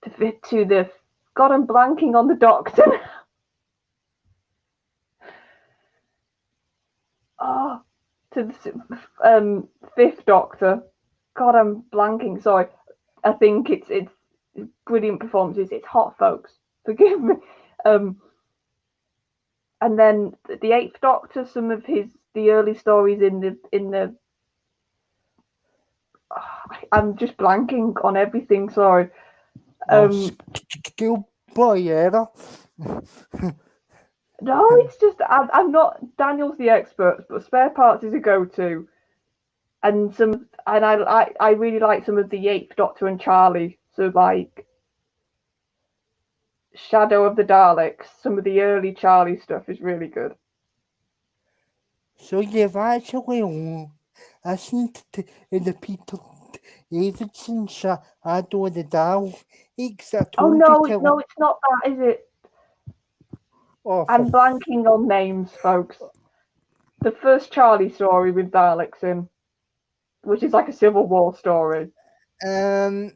to the God, I'm blanking on the Doctor. Oh, to the Fifth Doctor. God, I'm blanking. Sorry. I think it's brilliant performances. It's hot, folks. Forgive me. And then the Eighth Doctor. Some of the early stories in the. I'm just blanking on everything. Sorry. Schoolboy era. No, it's just I'm not. Daniel's the expert, but Spare Parts is a go-to, and I really like some of the Eighth Doctor and Charlie. So like Shadow of the Daleks, some of the early Charlie stuff is really good. So you've actually listened to the Peter Davidson Shadow of the Daleks. Oh no, it's not that, is it? Oh, I'm blanking on names, folks. The first Charlie story with Daleks in, which is like a Civil War story. in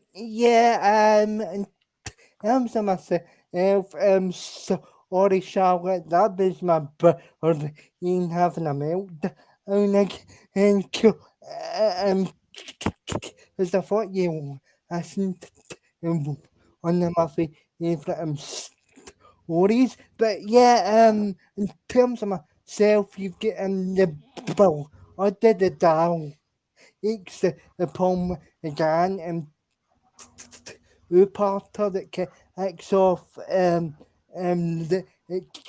terms of myself, sorry, Charlotte, that is my brother in having a meltdown, because I thought you listened to one of my favourite stories, but yeah, in terms of myself, you've got the Bill, I did the down, it's the poem again, and Uparta that kicks off it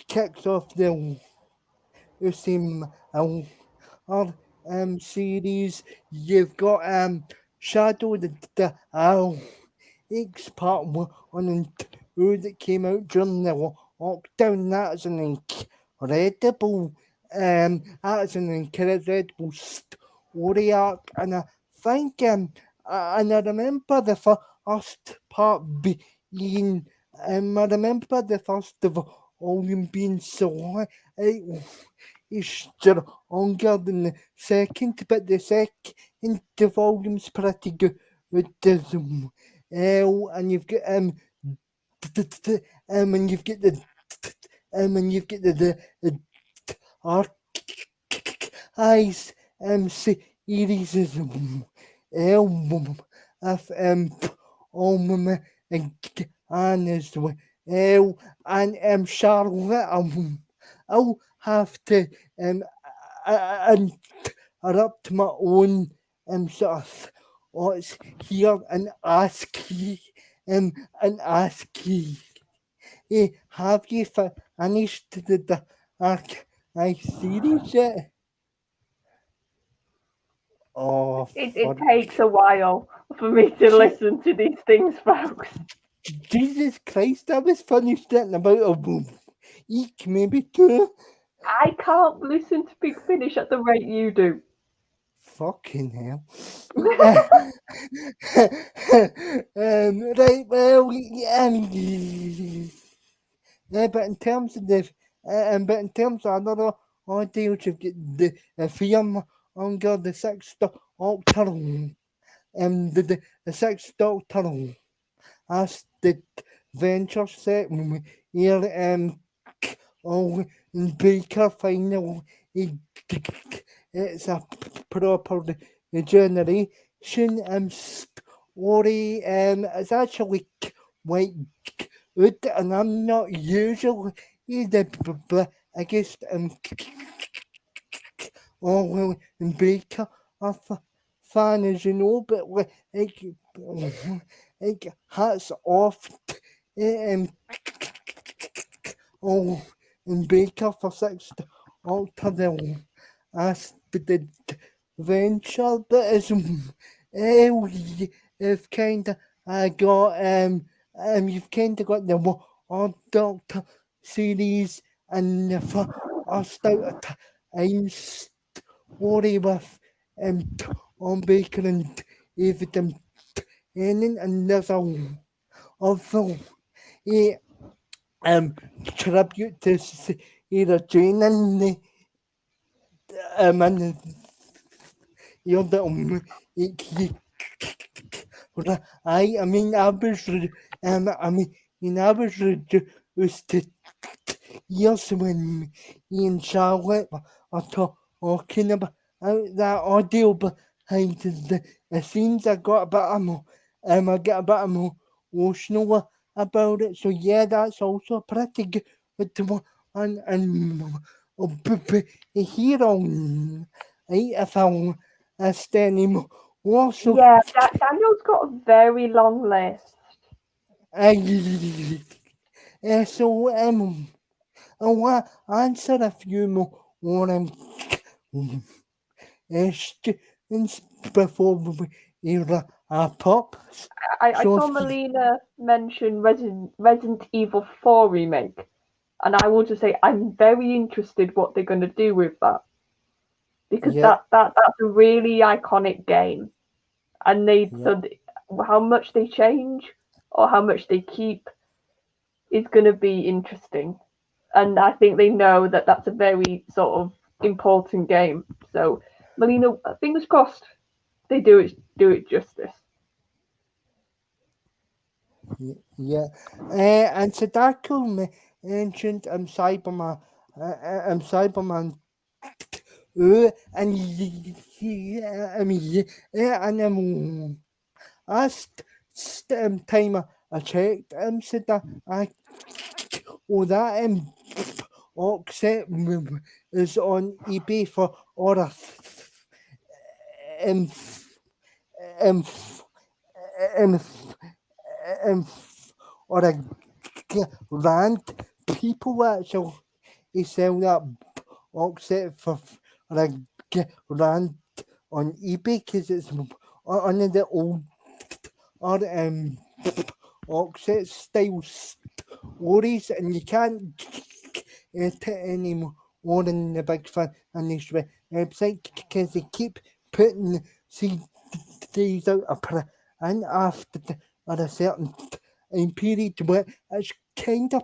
kicks off the Usim series. You've got Shadow the Owl X Part 1 and 2 that came out during the lockdown. That's an incredible story arc, and I think and I remember the first part being I remember the first volume being so it's longer than the second, but the second volume's pretty good as well. And you've got and you've got and you've got the Archives series as well of and as well, and Charlotte, I'll have to interrupt my own sort of thoughts here and ask you have you finished the Archive series yet? Oh, It takes a while for me to listen to these things, folks. Jesus Christ, I was finished it in about a week, maybe two. I can't listen to Big Finish at the rate you do. Fucking hell. Right, well, yeah, but in terms of another ideals, you've got the film under the Sixth Doctor, the Sixth Doctor, as the adventure set here, Baker final, it's a proper regeneration story, it's actually quite good, and I'm not usually he's the biggest Orwell and Baker are fan, as you know, but like hats off to and Baker for 6 alter the venture, but as you've kind of you've kind of got the Odd Doctor series and the first out of time story with Tom Baker and David Tennant, and there's a tribute to Sarah Jane and and the other I mean I was I was reduced to years when me and Charlotte were talking about that audio behind the scenes. I got a bit more I get a bit more emotional about it. So yeah, that's also pretty good one. And here on if I'll any more. So Yeah, Daniel's got a very long list. so I want to answer a few more questions before we wrap up. I So saw Melina mention Resident Evil 4 remake, and I will just say I'm very interested what they're going to do with that, because yeah, that's a really iconic game, and how much they change or how much they keep is going to be interesting, and I think they know that that's a very sort of important game. So, Melina, fingers crossed they do it justice. yeah. And Sadako mentioned Cyberman and last time I checked, said that that Oxet is on eBay for or um, um, um, um, or a rand people actually sell that Oxet for a rand on eBay because it's one of the old or Oxet style stories, and you can't get it anymore in the big fan on this website because they keep putting CDs out of print after at a certain time period, but it's kind of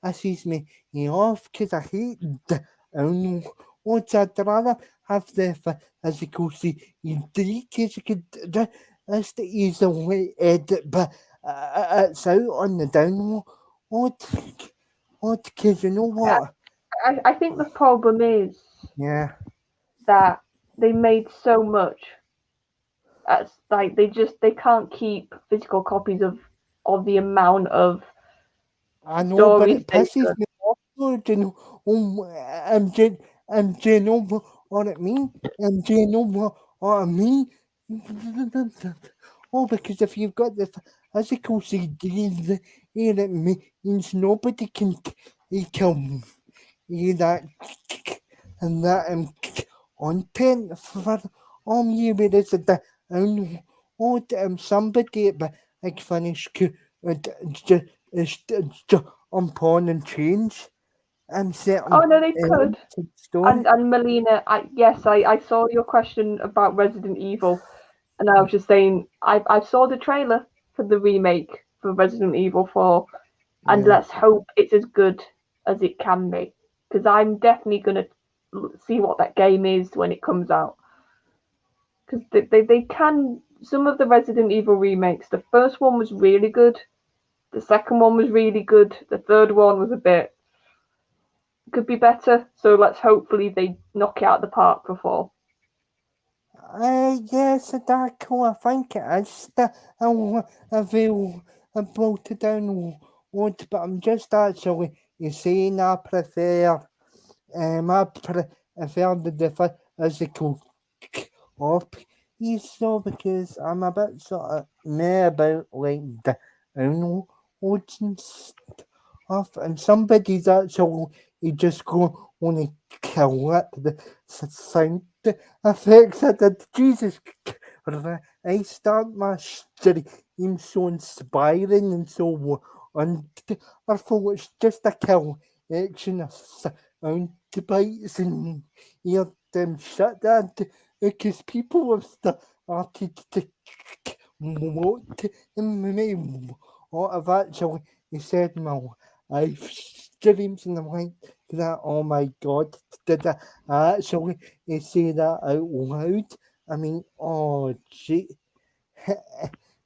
pisses me off because I hate the I'd rather have the physical CD because you could just easily edit, but it's out on the download. Because you know what? I think the problem is Yeah, that they made so much. That's like they can't keep physical copies of the amount of I know, but stories it they pisses could. me off. Though, do you know, do you know what it mean? Do you know what I mean? Oh, because if you've got the physical CD, it means nobody can take that and that content for you, whereas somebody like finish could jump on and change Oh certain no, they could. elements of the story. And Melina, I saw your question about Resident Evil, and I was just saying I saw the trailer for the remake for Resident Evil 4, and Yeah, let's hope it's as good as it can be, because I'm definitely gonna see what that game is when it comes out. Because they can, some of the Resident Evil remakes. The first one was really good. The second one was really good. The third one was a bit could be better. So let's hopefully they knock it out the park for 4. yes, Darko, I think it is available to download, but I'm just actually he's saying I prefer the physical op. He's so because I'm a bit sort of meh about like the downloads and stuff, and somebody's actually he just go on to kill it. The sound effects I did. Jesus, I start my stream so inspiring and so wonderful. It's just a kill action of sound bites and hear them shut down because people have started to vote me. What I've actually said my live streams and I'm like that. Oh my god, did I actually say that out loud? I mean, oh gee.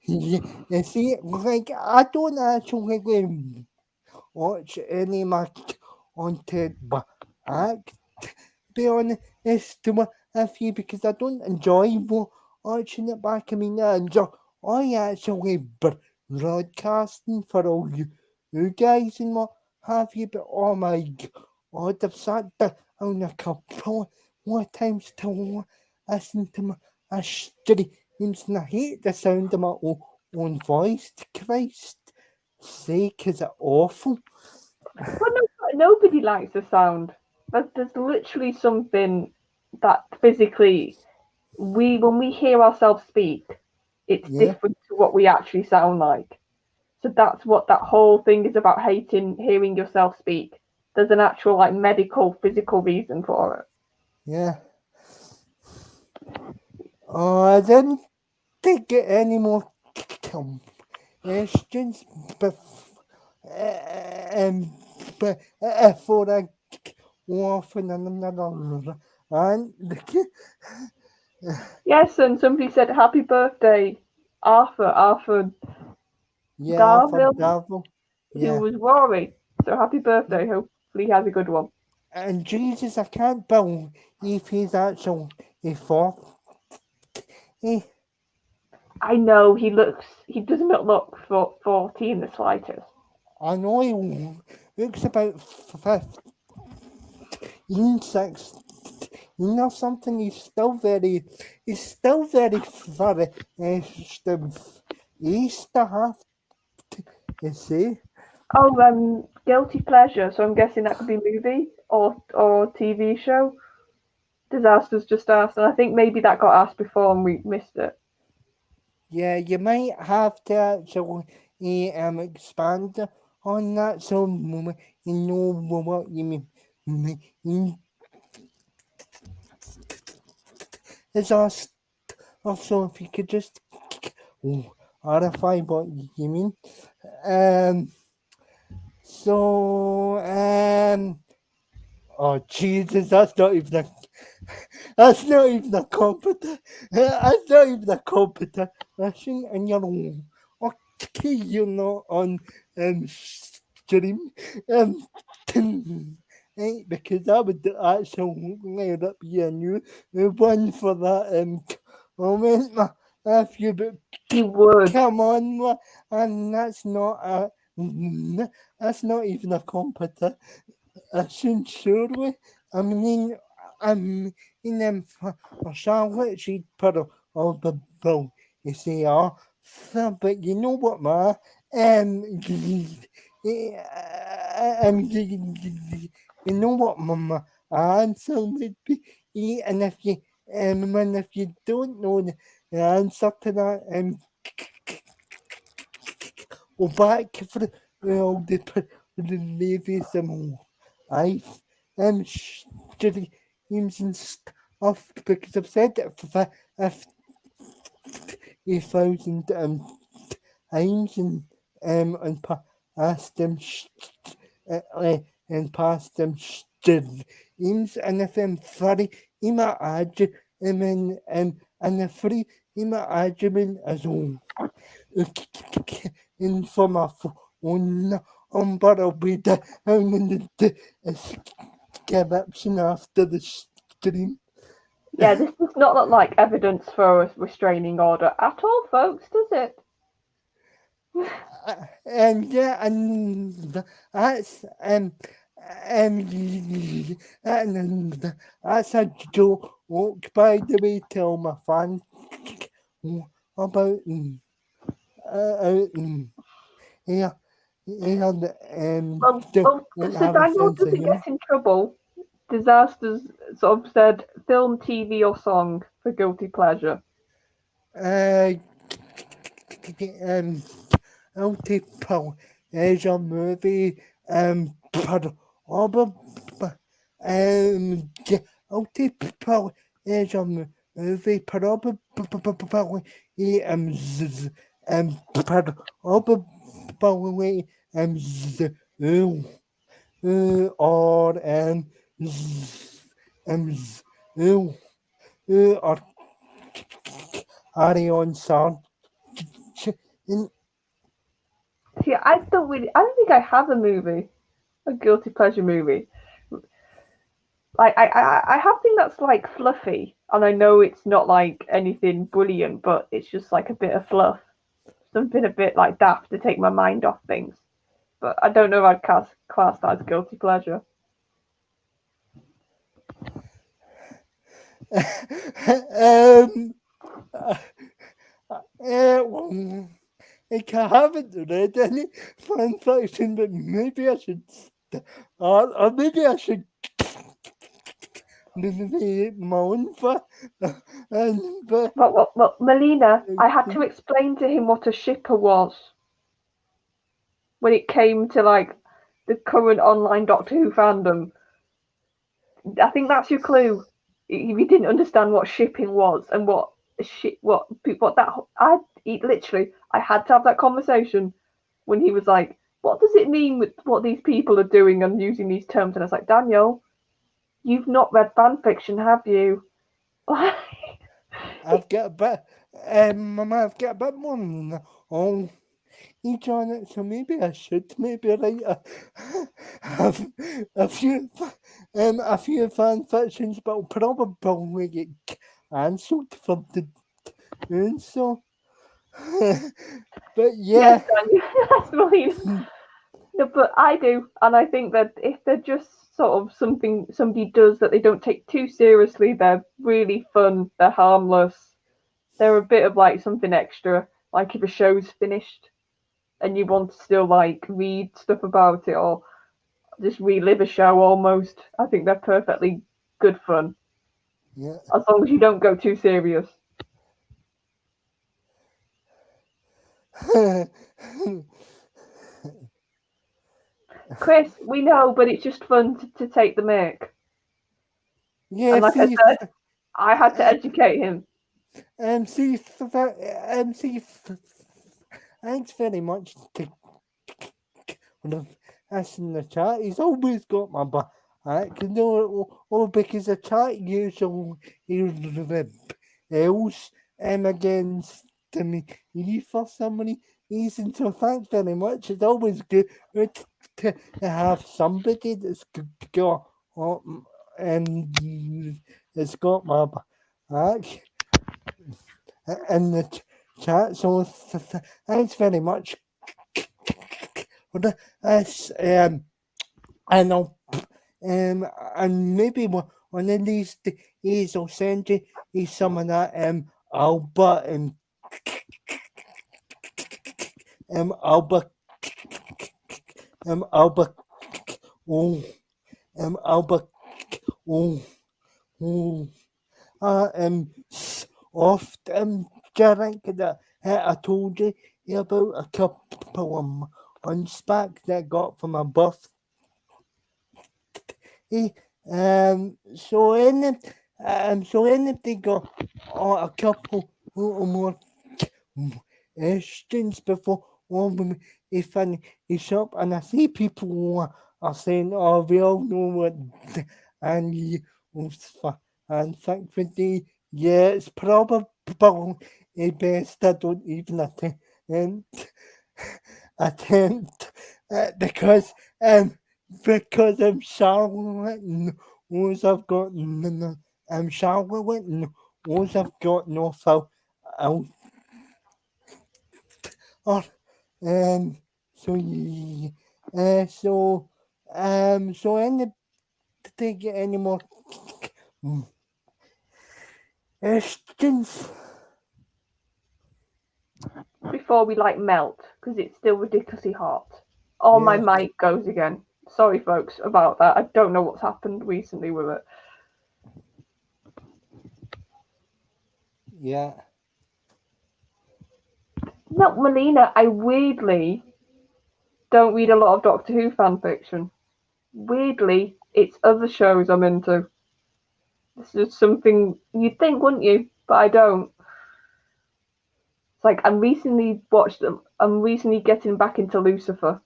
You see, like I don't actually watch any of my content back. Be honest to with you because I don't enjoy watching it back. I mean, I enjoy actually broadcasting for all you guys and what have you. But oh my god, I've sat down a couple more times to listen to my streams and I hate the sound of my own voice. Christ sake, is it awful? But no, nobody likes the sound. But there's literally something that physically when we hear ourselves speak, it's Yeah. different to what we actually sound like. So that's what that whole thing is about, hating hearing yourself speak. There's an actual like medical, physical reason for it. Yeah. Oh, I didn't get any more questions um, before I go off in another and Yes, and somebody said happy birthday, Arthur. Arthur yeah, for Darville, devil. who Yeah. was Rory. So happy birthday. Hopefully he has a good one. And Jesus, I can't believe he's actually a fourth. I know he does not look for 40 in the slightest. I know he looks about 15, 16 or something. He's still very far east, I have to say. Oh, guilty pleasure. So I'm guessing that could be movie or TV show. Disasters just asked, and I think maybe that got asked before and we missed it. Yeah, you might have to actually expand on that so you know what you mean. It's also if you could just clarify what you mean. Um. So Oh Jesus, that's not even a competent. That's not even a competition, and you're okay. You're not on stream um because I would actually let it be a new one for that comment. If you but You would. come on, and that's not even a competition. Surely. I mean, I'm in them for Charlotte. She'd put all the bill. You see, but you know what, ma? You know what, my answer would be, and if you don't know the answer to that, go back for the previous I've streams and stuff because I've said it for 50,000 times and past them and past them streams and if I'm sorry imagine and the free imagine as well in for my phone number will be down in the description after the stream. Yeah, this does not look like evidence for a restraining order at all, folks, does it? And yeah, and that's and that's a joke, by the way, tell my fan about yeah, yeah, don't So have a Daniel sense of doesn't humor. get in trouble. Disasters sort of said film, TV, or song for guilty pleasure. Uh, um, multiple Asia movie, but multiple Asia movie, probably probably ooh, or z- ooh, or carry on sound. See, I don't think I have a guilty pleasure movie. I have thing that's like fluffy, and I know it's not like anything brilliant, but it's just like a bit of fluff, something a bit like daft to take my mind off things. But I don't know if I'd class that as guilty pleasure. um, well, I haven't read any fan fiction, but maybe I should, or maybe I should be my own fan. But Melina, I had to explain to him what a shipper was when it came to like the current online Doctor Who fandom. I think that's your clue. If you didn't understand what shipping was and what that literally I had to have that conversation when he was like, "What does it mean with what these people are doing and using these terms?" And I was like, "Daniel, you've not read fan fiction, have you?" I've got a bit, Mama, I've got a bit more than all each on it, so maybe I should maybe write a, a few a few fan fictions, but I'll probably get cancelled for the doing so. But Yes, yeah, Daniel, that's Melina. No, but I do, and I think that if they're just sort of something somebody does that they don't take too seriously, they're really fun, they're harmless, they're a bit of like something extra. Like if a show's finished and you want to still like read stuff about it or just relive a show almost, I think they're perfectly good fun yeah. as long as you don't go too serious. Chris, we know, but it's just fun to take the mic. Yeah, And like I see, said, I had to educate him. see, see, thanks very much to us in the chat. He's always got my back. You know, because the chat usually else against me for some reason. So thanks very much. It's always good to have somebody that's got and has got my back in the chat. So thanks very much. Us, and I'll and maybe one of these days I'll send you some of that Albert and Albert Albert oh Albert oh oh soft drink that I told you about a couple of months back that I got for my birthday. So anything got a couple more questions before we finish up, and I see people are saying, "Oh, we all know what," and you and think for the yeah, it's probably best I don't even attempt because Charlotte knows I've got Charlotte knows I've got no foul or So so any take any more questions? Before we melt, because it's still ridiculously hot. Oh, my Yeah, mic goes again. Sorry, folks, about that. I don't know what's happened recently with it. yeah. No, Melina, I weirdly don't read a lot of Doctor Who fan fiction. Weirdly, it's other shows I'm into. This is something you'd think, wouldn't you? But I don't. It's like I'm recently getting back into Lucifer.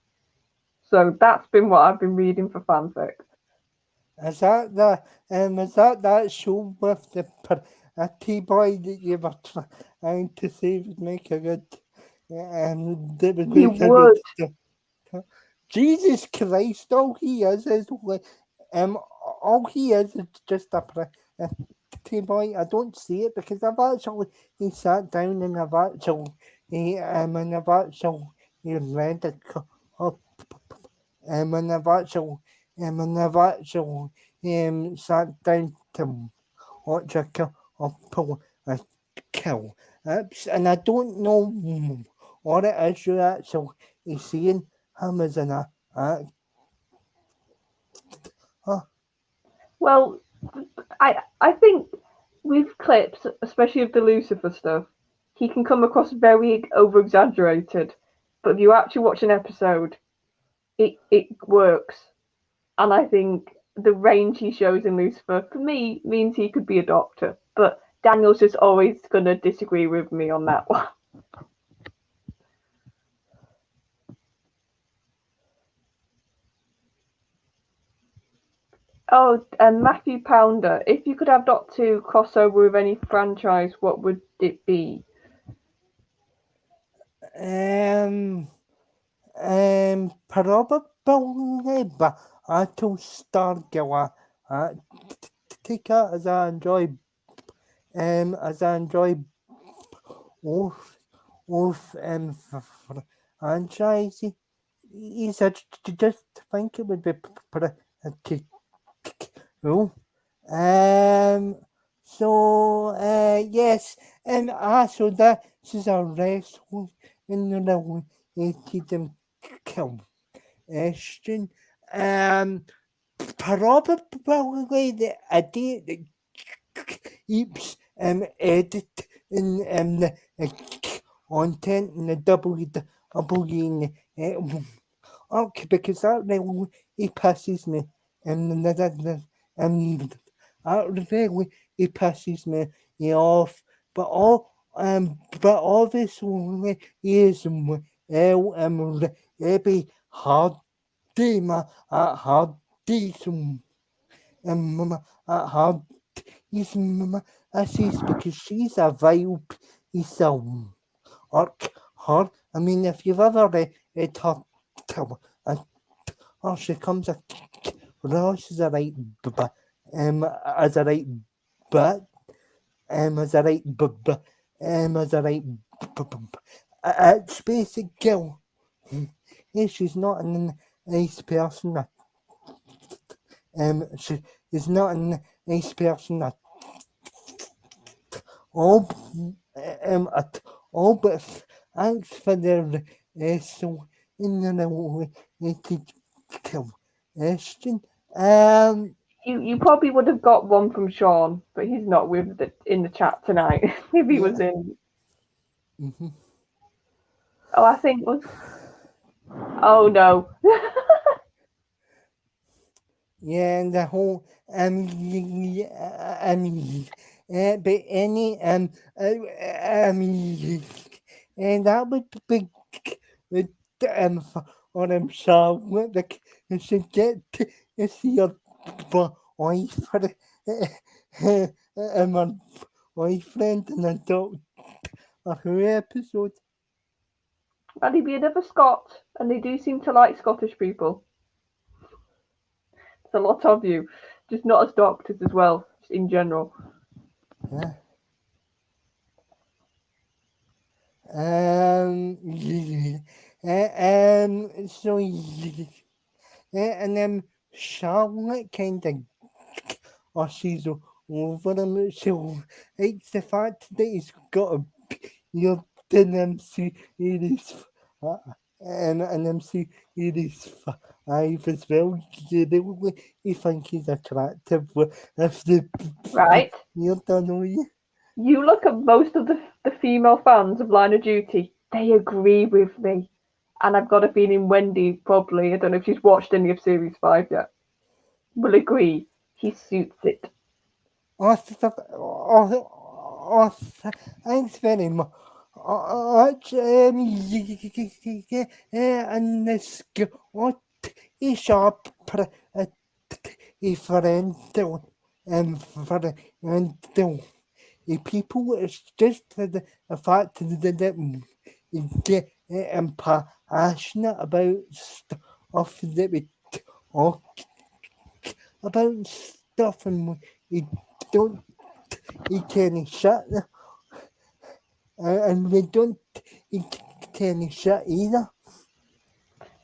So that's been what I've been reading for fanfic. Is that show with the pretty boy that you were trying to say would make a good that would You make a good would. Jesus Christ, all he is um all he is just a pretty boy. I don't see it because I've actually he sat down and I've actually read a couple and I've actually sat down to watch a couple of kill ups, and I don't know what it is you're actually seeing him as an act. Well, I think with clips, especially of the Lucifer stuff, he can come across very over exaggerated. But if you actually watch an episode, it works. And I think the range he shows in Lucifer, for me, means he could be a doctor. But Daniel's just always going to disagree with me on that one. Oh, and Matthew Pounder, if you could have Doctor Who crossover with any franchise, what would it be? Um, Probably, but Battlestar Galactica, as I enjoy both franchise. Is it just think it would be pretty cool. Um, yes, and also that is a wrestling in the related question. Um, Probably the idea that keeps edit in the content in the WWE okay, because that really it passes me and and that really it passes me off. But obviously is maybe hard hard hard is I see because she's a vibe is her. I mean, if you've ever read her, oh, she comes across as a right, as a right, but as a right, as a right, it's basic girl. Yeah, she's not a nice person. She is not a nice person at all. At all, but thanks for the so in the related question. You probably would have got one from Sean, but he's not in the chat tonight. If he was Yeah. in, Mm-hmm. oh, I think was. Oh no. Yeah, and the whole but any and that would be with for himself with the you should get to see your boyfriend my boyfriend in a dog or who episode. And he'd be another Scot, and they do seem to like Scottish people. There's a lot of you, just not as doctors as well, just in general. Yeah. So and then Charlotte kind of, or she's over him. So it's the fact that he's got a you an MC series and an MC series 5 as well. You really you think he's attractive if Right? you don't know you. You look at most of the female fans of Line of Duty, they agree with me. And I've got a feeling Wendy probably, I don't know if she's watched any of Series 5 yet, will agree he suits it. Thanks very much. And this is sharp differential and differential people. It's just the fact that you get passionate about stuff that we talk about stuff and you don't you can shut and we don't you can shut either.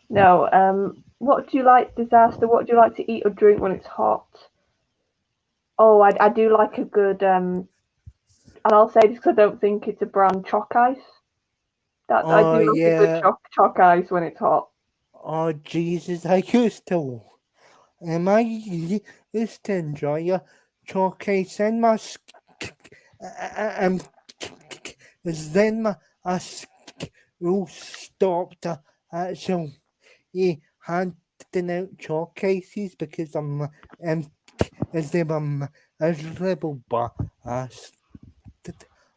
No, what do you like, Disaster? What do you like to eat or drink when it's hot? Oh, I do like a good, and I'll say this because I don't think it's a brand, chalk ice. That I Oh do like a good yeah. chalk ice when it's hot. Oh Jesus, I used to. I used to enjoy a chalk ice and my um then my school stopped so he handing out chalk cases because as they were miserable bastard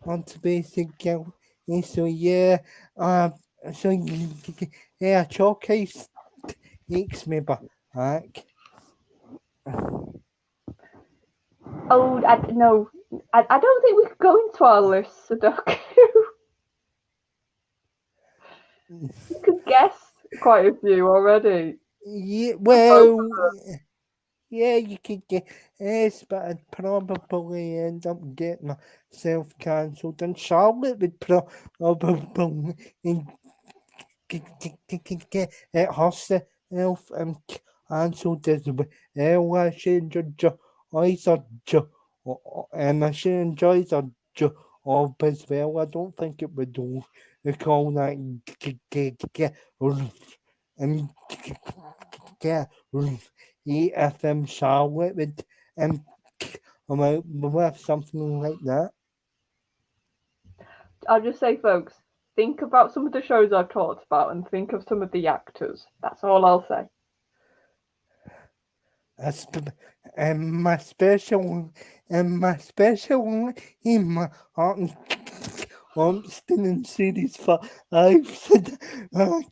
on to basic girl. So yeah, so yeah, chalk case takes me back. Oh, no, I don't think we could go into our list, Sudoku. You could guess quite a few already. Yeah, For both well, of us. yeah, you could get yes, but I'd probably end up getting myself cancelled, and Charlotte would probably get herself cancelled as well. She enjoys her job, and she enjoys her job as well. I don't think it would do. We call that and get EFM Charlotte would um come out with something like that. I'll just say, folks, think about some of the shows I've talked about and think of some of the actors. That's all I'll say. My special in my heart Ormston in series 5 said well,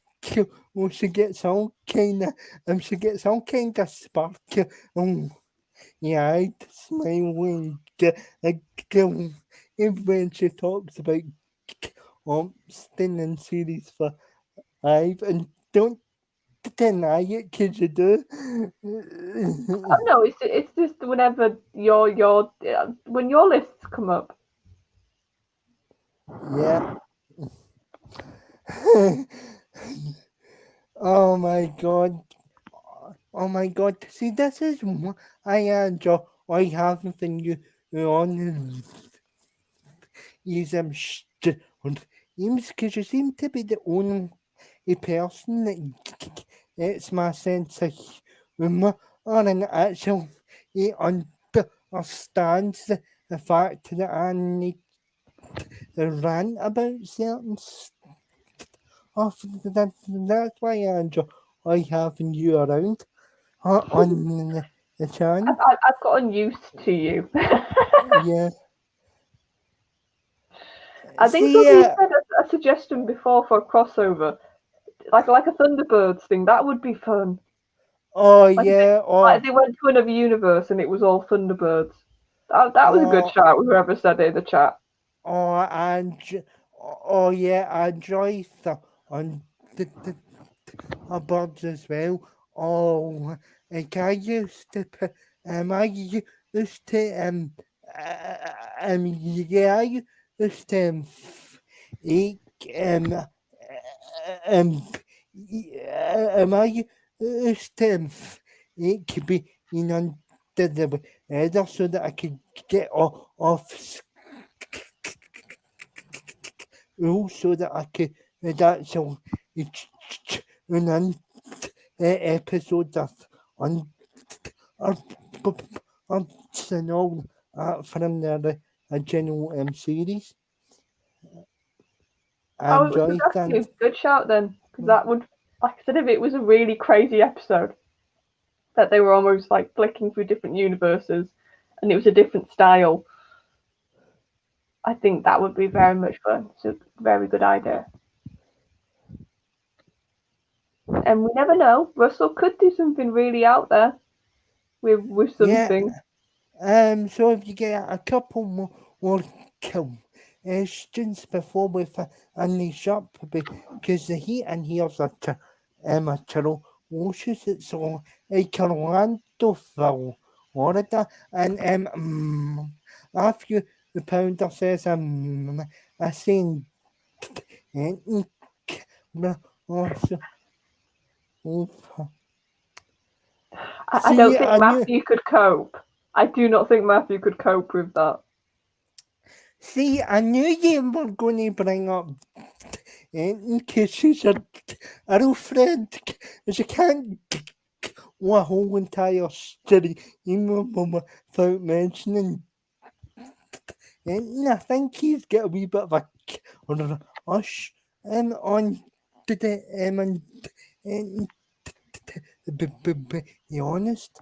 she gets all kind of spark yeah, I smiling when she talks about Ormston in series 5 and don't deny it, cause you do. Oh no, it's just whenever your when your lists come up. Yeah. Oh my god. Oh my god. See, this is what I enjoy. I haven't you on use them because you seem to be the only person that gets my sense of humour on an actual he understands the fact that I need to rant about certain that's why I enjoy having you around on the channel. I've gotten used to you. Yeah. I think See, somebody said a suggestion before for a crossover, like a Thunderbirds thing. That would be fun. oh Like yeah, like they went to another universe and it was all Thunderbirds. That was a good oh, shout. Whoever said it in the chat. and oh yeah, I enjoy the on the birds as well. Oh, like I used to put, I used to yeah, I used to eat um, am I it could be under the weather so that I could get off school so that I could actually tune in episodes of on or and all from the general series. I Oh, it was enjoy that. actually a good shout then, because that would, like I said, if it was a really crazy episode that they were almost like flicking through different universes, and it was a different style, I think that would be very much fun. It's a very good idea. And we never know. Russell could do something really out there with Yeah. something. So if you get a couple more questions before we finish up, because the heat and here's a churro washes it's all a Orlando, Florida, and after the pounder says I seen also I don't see think I knew. Matthew could cope. I do not think Matthew could cope with that. See, I knew you were going to bring up because she's a real friend. She can't go a whole entire story even without mentioning. And I think he's got a wee bit of a rush on today. And be honest.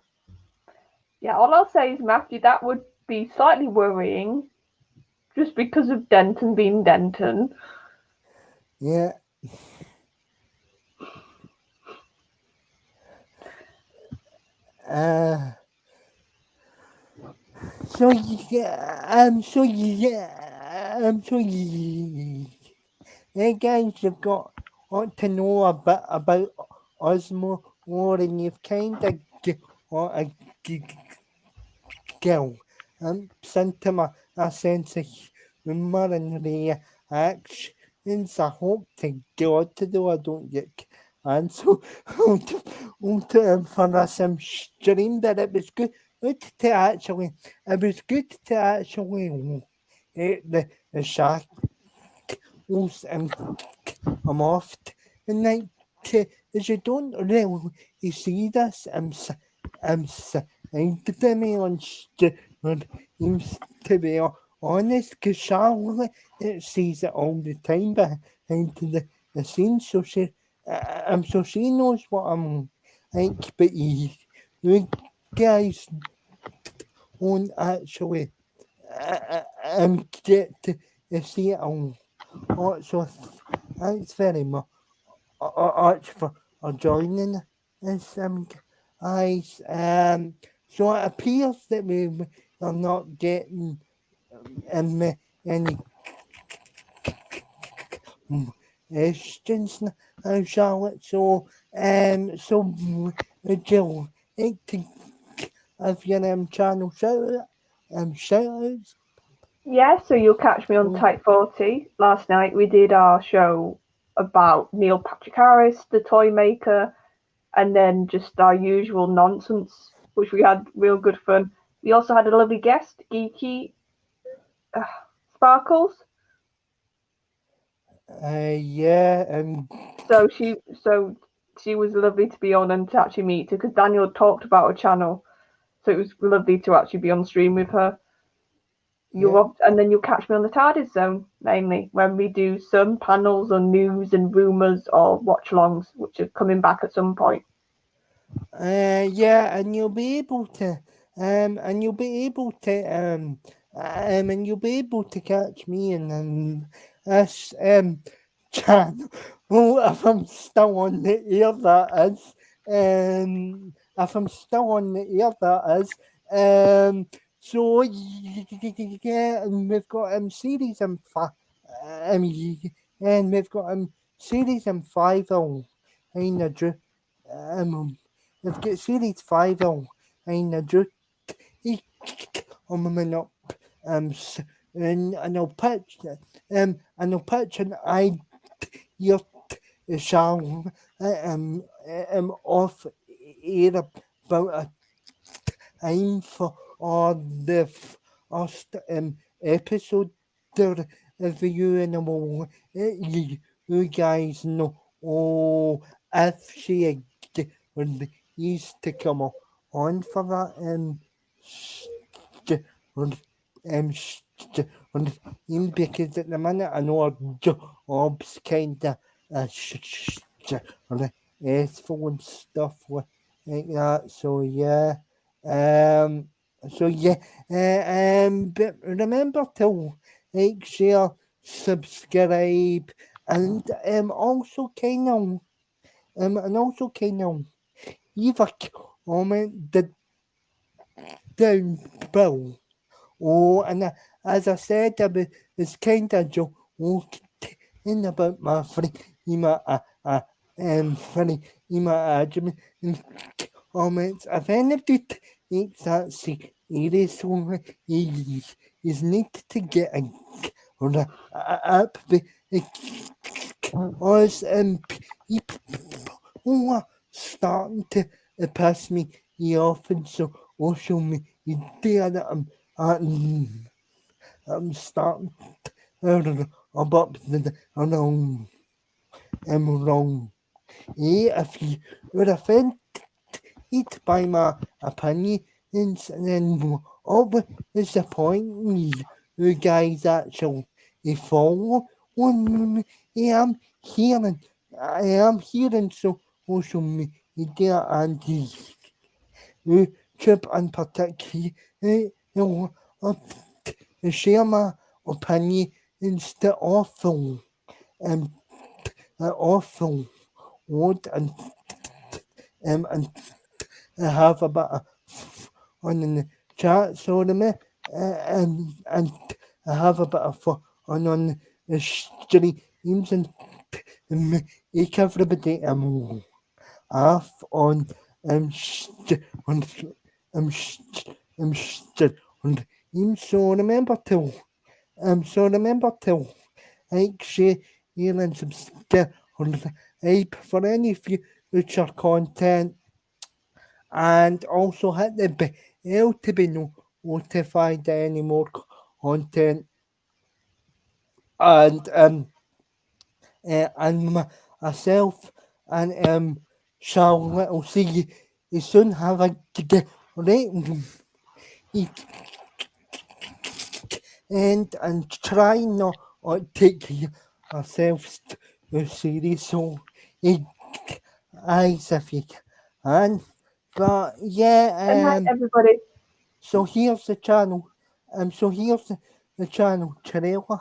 Yeah, all I'll say is, Matthew, that would be slightly worrying just because of Denton being Denton. Yeah. So yeah, you guys have got to know a bit about us more than you've kind of got a girl. Sent him a sense of humour and reactions. I hope to God to do I don't get cancelled for us stream that it was good to actually it was good to actually the shark and I'm off tonight as you don't really see this to me on seems to be honest because Charlotte sees it all the time behind the scenes so she knows what I'm like but you guys won't actually get to see it all. So thanks very much for joining us, guys. So it appears that we are not getting any questions now, Charlotte. So would you like to have your channel shout outs? Yeah, so you'll catch me on Type 40. Last night we did our show about Neil Patrick Harris, the toy maker, and then just our usual nonsense, which we had real good fun. We also had a lovely guest, Geeky Sparkles. Yeah, and So she was lovely to be on and to actually meet her because Daniel talked about her channel, so it was lovely to actually be on stream with her. yeah. And then you'll catch me on the TARDIS Zone mainly when we do some panels on news and rumours or watch-alongs, which are coming back at some point. Yeah, and you'll be able to, and you'll be able to, and you'll be able to catch me in this channel. Well, if I'm still on the air, that is. If I'm still on the air, that is. So yeah, and we've got series and we've got series in five. Kind of drew. We've got series 5 in the Duke coming up and I'll pitch and I your shall off air about a time for all the first episode there of you and you guys know if she would used to come on for that st- and st- because at the minute I know our job's kinda stressful and stuff like that. So yeah, um, so yeah, but remember to like, share, subscribe, and also kind of leave a comment down below. Oh, and as I said, it's kind of joking about my friend, friend, Jimmy, in comments. If anybody takes that seriously, he's need to get a app because people are starting to piss me off and social media that I'm starting about the wrong. If you were offended by my opinions, then what is the point? You guys actually follow me. Hearing, I am hearing social media and YouTube in particular. You know, share my opinions to um, awful word and have a bit of fun in the chat. So and have a bit of fun on the streams and make everybody off on on on so remember to like, share, and subscribe for any future content, and also hit the bell to be notified any more content. And myself and Charlotte will see you soon. Have a good right and try not to take ourselves too serious. So eyes if you can. But Good night, yeah, everybody. so here's the channel. So here's the channel trailer.